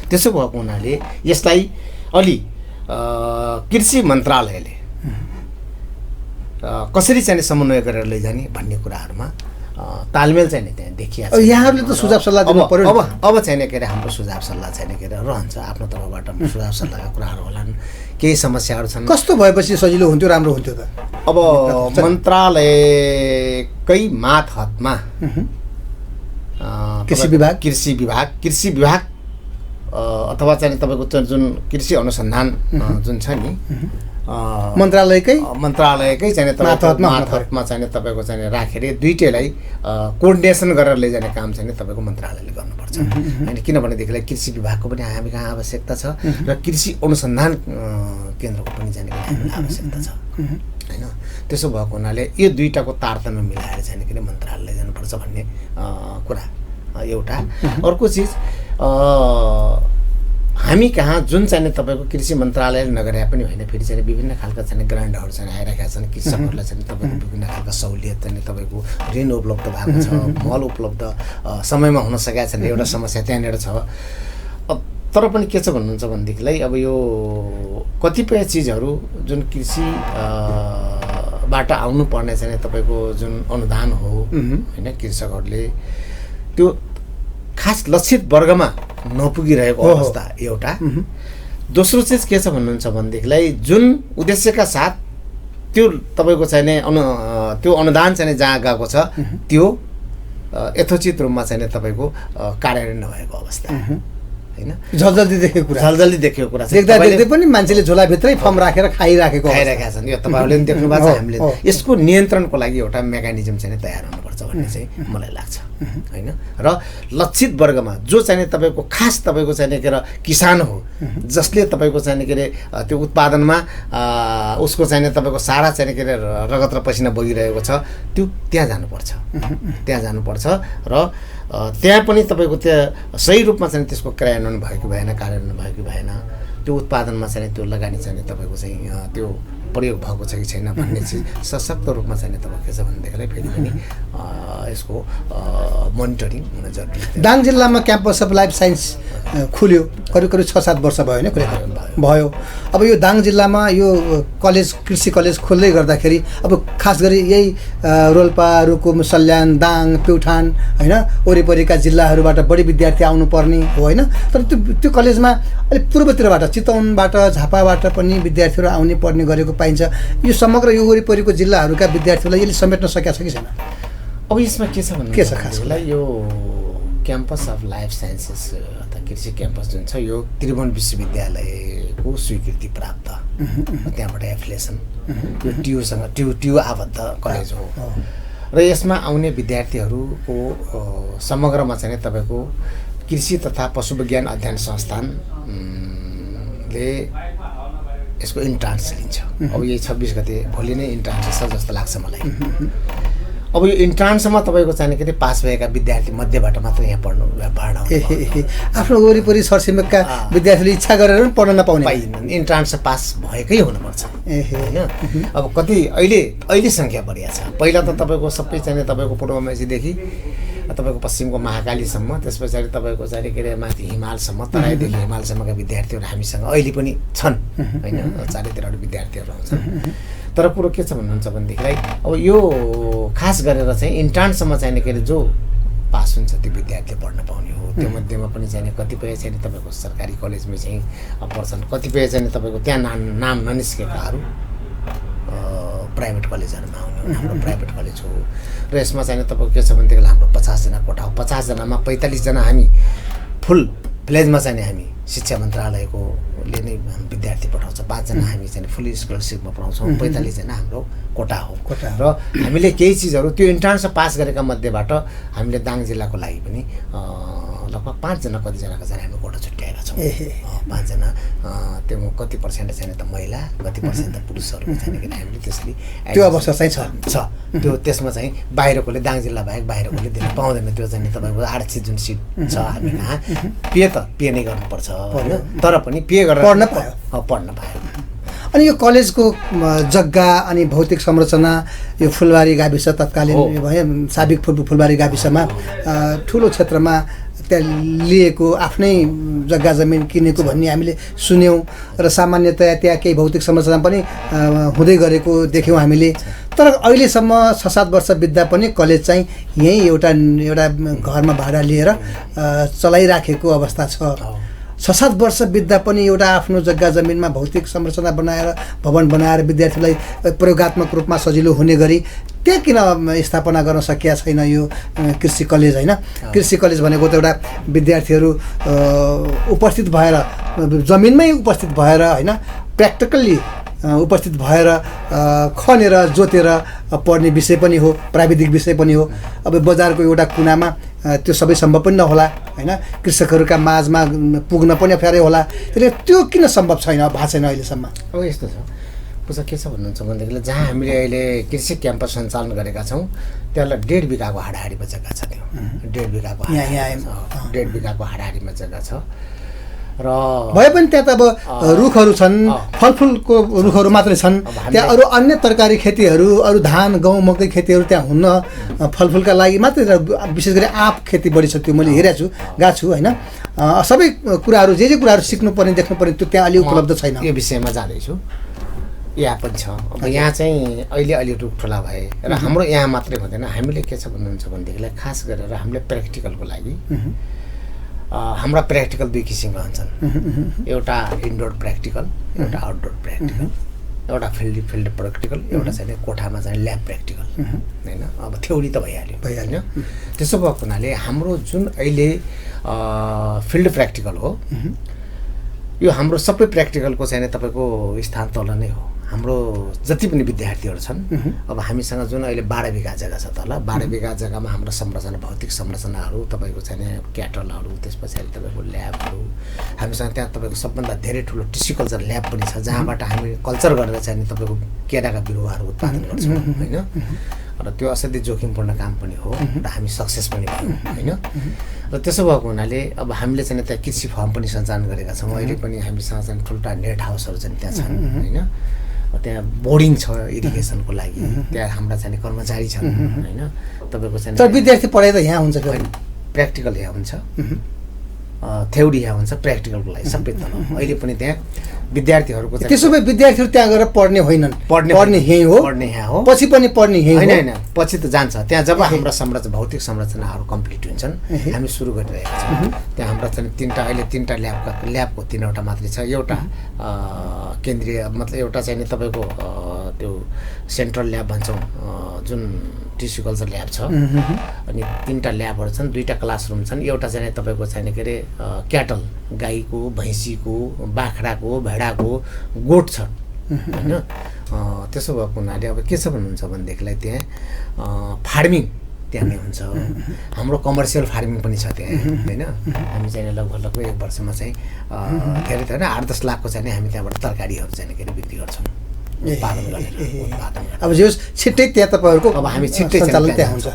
त्यसो भएको हुनाले यसलाई अलि कृषि मन्त्रालयले कसरी चाहिँ समन्वय गरेर लैजाने भन्ने कुराहरूमा तालमेल चाहिँ त्यहाँ देखिएको छ।
यहाँहरूले त सुझाव सल्लाह दिनु पर्यो।
अब चाहिँ के अरे हाम्रो सुझाव सल्लाह चाहिँ के अरे रहन्छ, आफ्नो तर्फबाट सुझाव सल्लाहका कुराहरू होलान्, केही समस्याहरू छन्।
कस्तो भएपछि सजिलो हुन्थ्यो, राम्रो हुन्थ्यो त?
अब मन्त्रालयकै मातहतमा कृषि विभाग अथवा चाहिँ तपाईँको जुन कृषि अनुसन्धान जुन छ नि
मन्त्रालयकै
चाहिँ मातहतमा चाहिँ तपाईँको चाहिँ राखेर दुईटैलाई कोअर्डिनेसन गरेर लैजाने काम चाहिँ तपाईँको मन्त्रालयले गर्नुपर्छ होइन। किनभनेदेखिलाई कृषि विभागको पनि हामी कहाँ आवश्यकता छ र कृषि अनुसन्धान केन्द्रको पनि जाने आवश्यकता छ होइन। त्यसो भएको हुनाले यो दुईटाको तारतम्य मिलाएर चाहिँ के अरे मन्त्रालयले जानुपर्छ भन्ने कुरा एउटा। अर्को चिज हामी कहाँ जुन चाहिँ तपाईँको कृषि मन्त्रालयले नगरे पनि होइन, फेरि चाहिँ विभिन्न खालका चाहिँ ग्रान्टहरू चाहिँ आइरहेका छन् कृषकहरूलाई चाहिँ तपाईँको विभिन्न खालका सहुलियत चाहिँ तपाईँको ऋण उपलब्ध भएको छ, मल उपलब्ध समयमा हुन सकेका छैन, एउटा समस्या त्यहाँनिर छ। तर पनि के छ भन्नुहुन्छ भनेदेखिलाई अब यो कतिपय चिजहरू जुन कृषि बाट आउनुपर्ने चाहिँ तपाईँको जुन अनुदान हो होइन, कृषकहरूले त्यो खास लक्षित वर्गमा नपुगिरहेको अवस्था एउटा। दोस्रो चिज के छ भन्नुहुन्छ भनेदेखिलाई जुन उद्देश्यका साथ त्यो तपाईँको चाहिने त्यो अनुदान चाहिँ जहाँ गएको छ त्यो यथोचित रूपमा चाहिँ तपाईँको कार्यान्वयन नभएको अवस्था होइन।
झलझल्दी देखेको कुरा
देख्दै
पनि मान्छेले झोलाभित्रै फर्म राखेर
खाइराखेका छन्। यो तपाईँहरूले पनि देख्नु भएको छ। हामीले यसको नियन्त्रणको लागि एउटा मेकानिजम चाहिँ तयार हुनुपर्छ भन्ने चाहिँ मलाई लाग्छ होइन। र लक्षित वर्गमा जो चाहिँ तपाईँको खास तपाईँको चाहिँ के अरे किसान हो, जसले तपाईँको चाहिँ के अरे त्यो उत्पादनमा उसको चाहिँ तपाईँको सारा चाहिँ के अरे रगत र पसिना बगिरहेको छ, त्यो त्यहाँ जानुपर्छ र त्यहाँ पनि तपाईँको त्यहाँ सही रूपमा चाहिँ त्यसको कार्यान्वयन भयो कि भएन, त्यो उत्पादनमा चाहिँ त्यो लगानी चाहिँ तपाईँको चाहिँ त्यो प्रयोग भएको छ कि छैन भन्ने चिज सशक्त रूपमा चाहिँ तपाईँ के छ भनेदेखिलाई फेरि पनि यसको मोनिटरिङ हुन जरुरी।
दाङ जिल्लामा क्याम्पस अफ लाइफ साइन्स खुल्यो, करिब 6-7 वर्ष भयो होइन भयो। अब यो दाङ जिल्लामा यो कलेज कृषि कलेज खोल्दै गर्दाखेरि अब खास गरी यही रोल्पा, रुकुम, सल्यान, दाङ, प्युठान होइन वरिपरिका जिल्लाहरूबाट बढी विद्यार्थी आउनुपर्ने हो होइन। तर त्यो कलेजमा अलिक पूर्वतिरबाट चितवनबाट, झापाबाट पनि विद्यार्थीहरू आउने पर्ने गरेको पाइन्छ। यो समग्र यो वरिपरिको जिल्लाहरूका विद्यार्थीहरूलाई यसले समेट्न सकेको छ कि छैन?
अब यसमा के छ भन्नु,
के छ खासलाई
यो क्याम्पस अफ लाइफ साइन्सेस अथवा कृषि क्याम्पस जुन छ यो त्रिभुवन विश्वविद्यालयको स्वीकृति प्राप्त, त्यहाँबाट एफिलिएसन, यो ट्यु आबद्ध कलेज हो र यसमा आउने विद्यार्थीहरूको समग्रमा चाहिँ तपाईँको कृषि तथा पशु विज्ञान अध्ययन संस्थानले यसको इन्ट्रान्स लिन्छ। अब यही 26 गते भोलि नै इन्ट्रान्स छ जस्तो लाग्छ मलाई। अब यो इन्ट्रान्समा तपाईँको चाहिँ के अरे पास भएका विद्यार्थी मध्येबाट मात्र यहाँ पढ्न
आफ्नो वरिपरि सरछिमेकका विद्यार्थीले इच्छा गरेर पनि पढ्न नपाउने
पाइँदैन, इन्ट्रान्स पास भएकै हुनुपर्छ होइन। अब कति अहिले सङ्ख्या बढिया छ। पहिला त तपाईँको सबै चाहिँ तपाईँको पूर्व मेचीदेखि तपाईँको पश्चिमको महाकालीसम्म, त्यस पछाडि तपाईँको चाहिँ के अरे माथि हिमालसम्म, तराईदेखि हिमालसम्मका विद्यार्थीहरू हामीसँग अहिले पनि छन् होइन, चारैतिरबाट विद्यार्थीहरू आउँछन्। तर कुरो के छ भन्नुहुन्छ भनेदेखिलाई अब यो खास गरेर चाहिँ इन्ट्रान्ससम्म चाहिने के अरे जो पास हुन्छ त्यो विद्यार्थीले पढ्न पाउने हो। त्यो मध्येमा पनि चाहिने कतिपय चाहिँ तपाईँको सरकारी कलेजमै चाहिँ पर्छन्, कतिपय चाहिँ तपाईँको त्यहाँ नाम ननिस्केकाहरू प्राइभेट कलेजहरूमा आउने हो। हाम्रो प्राइभेट कलेज हो र यसमा चाहिँ तपाईँको के छ भनेदेखि हाम्रो 50 जना कोठा हो। 50 जनामा 45 जना हामी फुल फ्लेजमा चाहिँ हामी शिक्षा मन्त्रालयकोले नै विद्यार्थी पठाउँछ, 5 जना हामी चाहिँ फुल्ली स्कलरसिपमा पढाउँछौँ, 45 जना हाम्रो कोटा हो। र हामीले केही चिजहरू त्यो इन्ट्रान्स पास गरेका मध्येबाट हामीले दाङ जिल्लाको लागि पनि लगभग 5 जना कतिजनाको चाहिँ हामी कोटा छुट्याएका छौँ। 5 जना त्यो कति पर्सेन्ट चाहिँ त महिला, कति पर्सेन्ट त पुरुषहरू चाहिँ हामीले त्यसरी
त्यो अवस्था चाहिँ छ।
त्यो त्यसमा चाहिँ बाहिरकोले दाङ जिल्ला बाहेक बाहिरकोले दिन पाउँदैन। त्यो चाहिँ तपाईँको आरक्षित जुन सिट छ हामी कहाँ पे नै गर्नुपर्छ होइन, तर पनि पे गरेर
पढ्न पायो। अनि यो कलेजको जग्गा अनि भौतिक संरचना यो फुलबारी गाविस तत्कालीन भयो साबिक फुलबारी गाविसमा ठुलो क्षेत्रमा त्यहाँ लिएको आफ्नै जग्गा जमिन किनेको भन्ने हामीले सुन्यौँ र सामान्यतया त्यहाँ केही भौतिक संरचना पनि हुँदै गरेको देख्यौँ हामीले। तर अहिलेसम्म 6-7 वर्ष बित्दा पनि कलेज चाहिँ यहीँ एउटा घरमा भाडा लिएर चलाइराखेको अवस्था छ। 6-7 वर्ष बित्दा पनि एउटा आफ्नो जग्गा जमिनमा भौतिक संरचना बनाएर भवन बनाएर विद्यार्थीलाई प्रयोगात्मक रूपमा सजिलो हुने गरी त्यहाँ किन स्थापना गर्न सकिया छैन यो कृषि कलेज होइन? कृषि कलेज भनेको त एउटा विद्यार्थीहरू उपस्थित भएर जमिनमै उपस्थित भएर होइन, प्र्याक्टिकल्ली उपस्थित भएर खनेर जोतेर पढ्ने विषय पनि हो, प्राविधिक विषय पनि हो। अब बजारको एउटा कुनामा त्यो सबै सम्भव पनि नहोला होइन, कृषकहरूका माझमा पुग्न पनि अप्ठ्यारै होला। त्यसले त्यो किन सम्भव छैन, भएको छैन अहिलेसम्म?
अब यस्तो छ पुसा के छ भन्नुहुन्छ भनेदेखि जहाँ हामीले अहिले कृषि क्याम्पस सञ्चालन गरेका छौँ त्यसलाई 1.5 बिघाको हाडाहाडीमा जग्गा छ। त्यो 1.5 बिघाको 1.5 बिघाको हाडाहाडीमा जग्गा छ र
भए पनि त्यहाँ त अब रुखहरू छन्, फलफुलको रुखहरू मात्रै छन्। त्यहाँ अरू अन्य तरकारी खेतीहरू, अरू धान गहुँ मकै खेतीहरू त्यहाँ हुन्न, फलफुलका लागि मात्रै। विशेष गरी आँप खेती बढी छ, त्यो मैले हेरेको छु, गएको छु होइन। सबै कुराहरू जे कुराहरू सिक्नुपर्ने देख्नुपर्ने त्यो त्यहाँ अलि उपलब्ध छैन।
यो विषयमा जाँदैछु, यहाँ पनि छ। अब यहाँ चाहिँ अहिले अलि रुख ठुला भए र हाम्रो यहाँ मात्रै हुँदैन, हामीले के छ भन्नुहुन्छ भनेदेखिलाई खास गरेर हामीले प्र्याक्टिकलको लागि हाम्रा प्र्याक्टिकल 2 किसिमका हुन्छन्। एउटा इन्डोर प्र्याक्टिकल, एउटा आउटडोर प्र्याक्टिकल, एउटा फिल्ड प्र्याक्टिकल, एउटा चाहिँ कोठामा चाहिँ ल्याब प्र्याक्टिकल होइन। अब थ्योरी त भइहाल्यो होइन। त्यसो भएको हुनाले हाम्रो जुन अहिले फिल्ड प्र्याक्टिकल हो यो हाम्रो सबै प्र्याक्टिकलको चाहिँ तपाईँको स्थान तल नै हो। हाम्रो जति पनि विद्यार्थीहरू छन् अब हामीसँग जुन अहिले 12 बिघा जग्गा छ तल, 12 बिघा जग्गामा हाम्रो संरचना भौतिक संरचनाहरू तपाईँको चाहिँ क्याटलहरू, त्यस पछाडि तपाईँको ल्याबहरू हामीसँग त्यहाँ तपाईँको सबभन्दा धेरै ठुलो टिस्युकल्चर ल्याब पनि छ जहाँबाट हामी कल्चर गरेर चाहिँ तपाईँको केराका बिरुवाहरू उत्पादन गर्छौँ होइन। र त्यो असाध्यै जोखिमपूर्ण काम पनि हो र हामी सक्सेस पनि भयौँ होइन। र त्यसो भएको हुनाले अब हामीले चाहिँ त्यहाँ कृषि फार्म पनि सञ्चालन गरेका छौँ। अहिले पनि हामीसँग चाहिँ ठुल्ठुला नेट हाउसहरू चाहिँ त्यहाँ छन् होइन। त्यहाँ बोर्डिङ छ इरिगेसनको लागि, त्यहाँ हाम्रा चाहिँ कर्मचारी छन् होइन। तपाईँको चाहिँ
विद्यार्थी पढाइ त यहाँ हुन्छ,
प्र्याक्टिकल यहाँ हुन्छ, थ्योरी यहाँ हुन्छ, प्र्याक्टिकलको लागि सबै तल। अहिले पनि त्यहाँ विद्यार्थीहरूको
त्यसो भए विद्यार्थीहरू त्यहाँ गएर पढ्ने होइनन्, पढ्ने यहीँ हो,
पढ्ने यहाँ हो,
पछि पनि पढ्ने यहीँ
होइन होइन, पछि त जान्छ त्यहाँ। जब हाम्रा भौतिक संरचनाहरू कम्प्लिट हुन्छन् हामी सुरु गरिरहेका छौँ। त्यहाँ हाम्रा चाहिँ 3टा अहिले 3टा ल्याबको 3वटा मात्रै छ। एउटा केन्द्रीय मतलब एउटा चाहिँ तपाईँको त्यो सेन्ट्रल ल्याब भन्छौँ जुन टिस्यु कल्चर ल्याब छ, अनि 3टा ल्याबहरू छन्, 2टा क्लासरुम छन्। एउटा चाहिँ तपाईँको चाहिँ के अरे क्याटल गाईको, भैँसीको, बाख्राको, भेडाको गोठ छ होइन। त्यसो भएको हुनाले अब के छ भन्नुहुन्छ भनेदेखिलाई त्यहाँ फार्मिङ त्यहाँ नै हुन्छ। हाम्रो कमर्सियल फार्मिङ पनि छ त्यहाँ होइन। हामी चाहिँ लगभग 1 वर्षमा चाहिँ धेरै त होइन 8-10 लाखको चाहिँ हामी त्यहाँबाट तरकारीहरू चाहिँ के अरे बिक्री गर्छौँ उत्पादन गरेर।
अब जो छिट्टै त्यहाँ तपाईँहरूको
अब हामी छिट्टै
सञ्चालन त्यहाँ हुन्छ।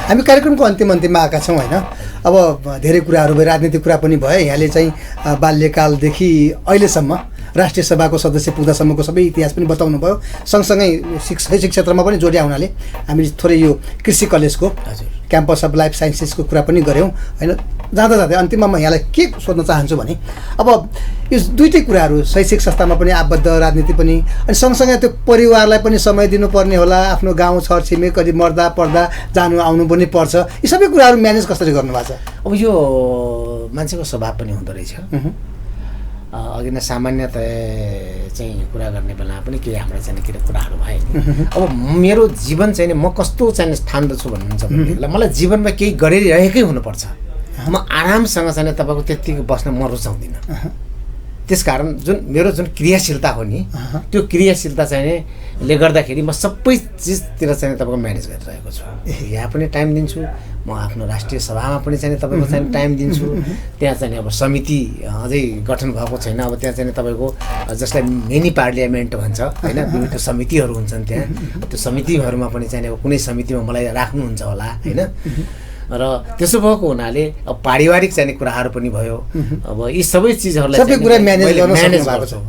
हामी कार्यक्रमको अन्तिममा आएका छौँ होइन। अब धेरै कुराहरू भयो, राजनीतिक कुरा पनि भयो। यहाँले चाहिँ बाल्यकालदेखि अहिलेसम्म राष्ट्रिय सभाको सदस्य पुग्दासम्मको सबै इतिहास पनि बताउनु भयो। सँगसँगै शैक्षिक क्षेत्रमा पनि जोडिया हुनाले हामी थोरै यो कृषि कलेजको क्याम्पस अफ लाइफ साइन्सेसको कुरा पनि गऱ्यौँ होइन। जाँदा जाँदै अन्तिममा म यहाँलाई के सोध्न चाहन्छु भने अब यो दुईटै कुराहरू शैक्षिक संस्थामा पनि आबद्ध, राजनीति पनि, अनि सँगसँगै त्यो परिवारलाई पनि समय दिनुपर्ने होला, आफ्नो गाउँ छरछिमेक कति मर्दा पर्दा जानु आउनु पनि पर्छ। यी सबै कुराहरू म्यानेज कसरी गर्नुभएको छ?
अब यो मान्छेको स्वभाव पनि हुँदो रहेछ। अघि नै सामान्यतया चाहिँ कुरा गर्ने बेलामा पनि केही हाम्रो चाहिँ के कुराहरू भए नि। अब मेरो जीवन चाहिँ म कस्तो चाहिँ ठान्दछु भन्नुहुन्छ भनेदेखिलाई मलाई जीवनमा केही गरिरहेकै हुनुपर्छ। म आरामसँग चाहिँ तपाईँको त्यत्तिकै बस्न म रुचाउँदिनँ। त्यसकारण मेरो जुन क्रियाशीलता हो नि त्यो क्रियाशीलता चाहिँ ले गर्दाखेरि म सबै चिजतिर चाहिँ तपाईँको म्यानेज गरिरहेको छु। यहाँ पनि टाइम दिन्छु, म आफ्नो राष्ट्रिय सभामा पनि चाहिँ तपाईँको चाहिँ टाइम दिन्छु। त्यहाँ चाहिँ अब समिति अझै गठन भएको छैन। अब त्यहाँ चाहिँ तपाईँको जसलाई मिनी पार्लियामेन्ट भन्छ होइन, विभिन्न समितिहरू हुन्छन् त्यहाँ। त्यो समितिहरूमा पनि चाहिँ अब कुनै समितिमा मलाई राख्नुहुन्छ होला होइन। र त्यसो भएको हुनाले अब पारिवारिक चाहिने कुराहरू पनि भयो। अब यी सबै चिजहरूलाई
सबै कुरा म्यानेज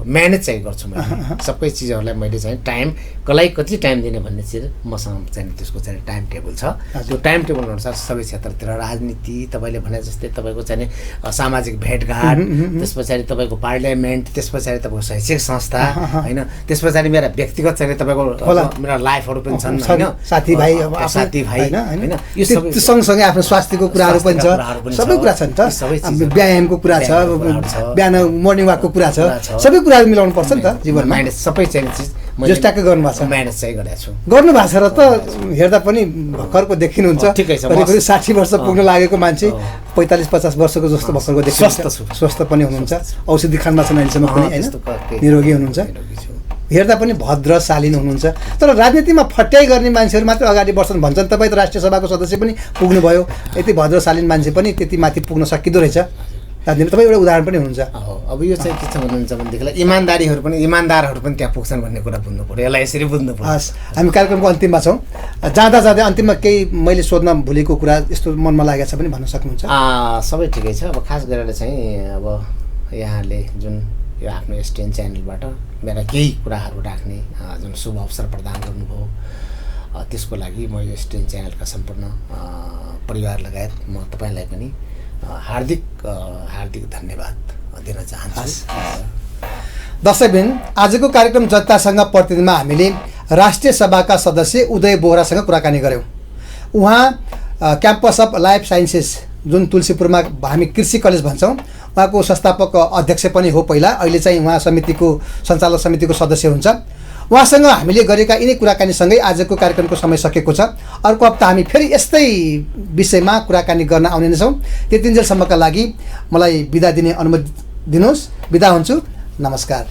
म्यानेज चाहिँ गर्छु मैले। सबै चिजहरूलाई मैले चाहिँ टाइम कसलाई कति टाइम दिने भन्ने चिज मसँग चाहिँ त्यसको चाहिँ टाइम टेबल छ। त्यो टाइम टेबल अनुसार सबै क्षेत्रतिर राजनीति, तपाईँले भने जस्तै तपाईँको चाहिँ सामाजिक भेटघाट, त्यस पछाडि तपाईँको पार्लियामेन्ट, त्यस पछाडि तपाईँको शैक्षिक संस्था होइन, त्यस पछाडि मेरा व्यक्तिगत चाहिँ तपाईँको मेरा लाइफहरू पनि छन् होइन,
साथीभाइ
होइन, यो सबै
सँगसँगै आफ्नो स्वास्थ्यको कुराहरू पनि छ, सबै कुरा छ नि त। व्यायामको कुरा छ, बिहान मर्निङ वाकको कुरा छ, सबै कुराहरू मिलाउनु पर्छ नि त जीवनमा।
म्यानेज सबै चाहिँ चिज
जस ट्याक्कै गर्नुभएको छ,
म्यानेज चाहिँ गरेको छु।
गर्नुभएको छ र त हेर्दा पनि भर्खरको देखिनुहुन्छ।
ठिकै छ,
करिब 60 वर्ष पुग्न लागेको मान्छे 45-50 वर्षको जस्तो भर्खरको देखिनुहुन्छ। स्वस्थ पनि हुनुहुन्छ, औषधि खानमा छन् अहिलेसम्म पनि होइन, निरोगी हुनुहुन्छ, हेर्दा पनि भद्र शालीन हुनुहुन्छ। तर राजनीतिमा फट्याइ गर्ने मान्छेहरू मात्र अगाडि बढ्छन् भन्छन्। तपाईँ त राष्ट्रिय सभाको सदस्य पनि पुग्नुभयो, यति भद्र शालीन मान्छे पनि त्यति माथि पुग्न सकिँदो रहेछ राजनीति। तपाईँ एउटा उदाहरण पनि हुनुहुन्छ।
अब यो चाहिँ के छ भन्नुहुन्छ भनेदेखिलाई इमान्दारहरू पनि त्यहाँ पुग्छन् भन्ने कुरा बुझ्नु पऱ्यो, यसलाई यसरी बुझ्नु पऱ्यो।
हस्, हामी कार्यक्रमको अन्तिममा छौँ। जाँदा अन्तिममा केही मैले सोध्न भुलेको कुरा यस्तो मनमा लागेको छ पनि भन्न सक्नुहुन्छ?
सबै ठिकै छ। अब खास गरेर चाहिँ अब यहाँले जुन यो आफ्नो एसटिएन च्यानलबाट मेरा केही कुराहरू राख्ने जुन शुभ अवसर प्रदान गर्नुभयो, त्यसको लागि म यो एसटिएन च्यानलका सम्पूर्ण परिवार लगायत म तपाईँलाई पनि हार्दिक धन्यवाद दिन चाहन्छु।
दर्शकबिन, आजको कार्यक्रम जनतासँग प्रतिदिनमा हामीले राष्ट्रिय सभाका सदस्य उदय बोहरासँग कुराकानी गऱ्यौँ। उहाँ क्याम्पस अफ लाइफ साइन्सेस जुन तुलसीपुरमा हामी कृषि कलेज भन्छौँ, उहाँको संस्थापक अध्यक्ष पनि हो पहिला। अहिले चाहिँ उहाँ सञ्चालक समितिको सदस्य हुन्छ। उहाँसँग हामीले गरेका यिनै कुराकानीसँगै आजको कार्यक्रमको समय सकेको छ। अर्को हप्ता हामी फेरि यस्तै विषयमा कुराकानी गर्न आउने नै छौँ। त्यतिन्जेलसम्मका लागि मलाई बिदा दिने अनुमति दिनुहोस्। बिदा हुन्छु। नमस्कार।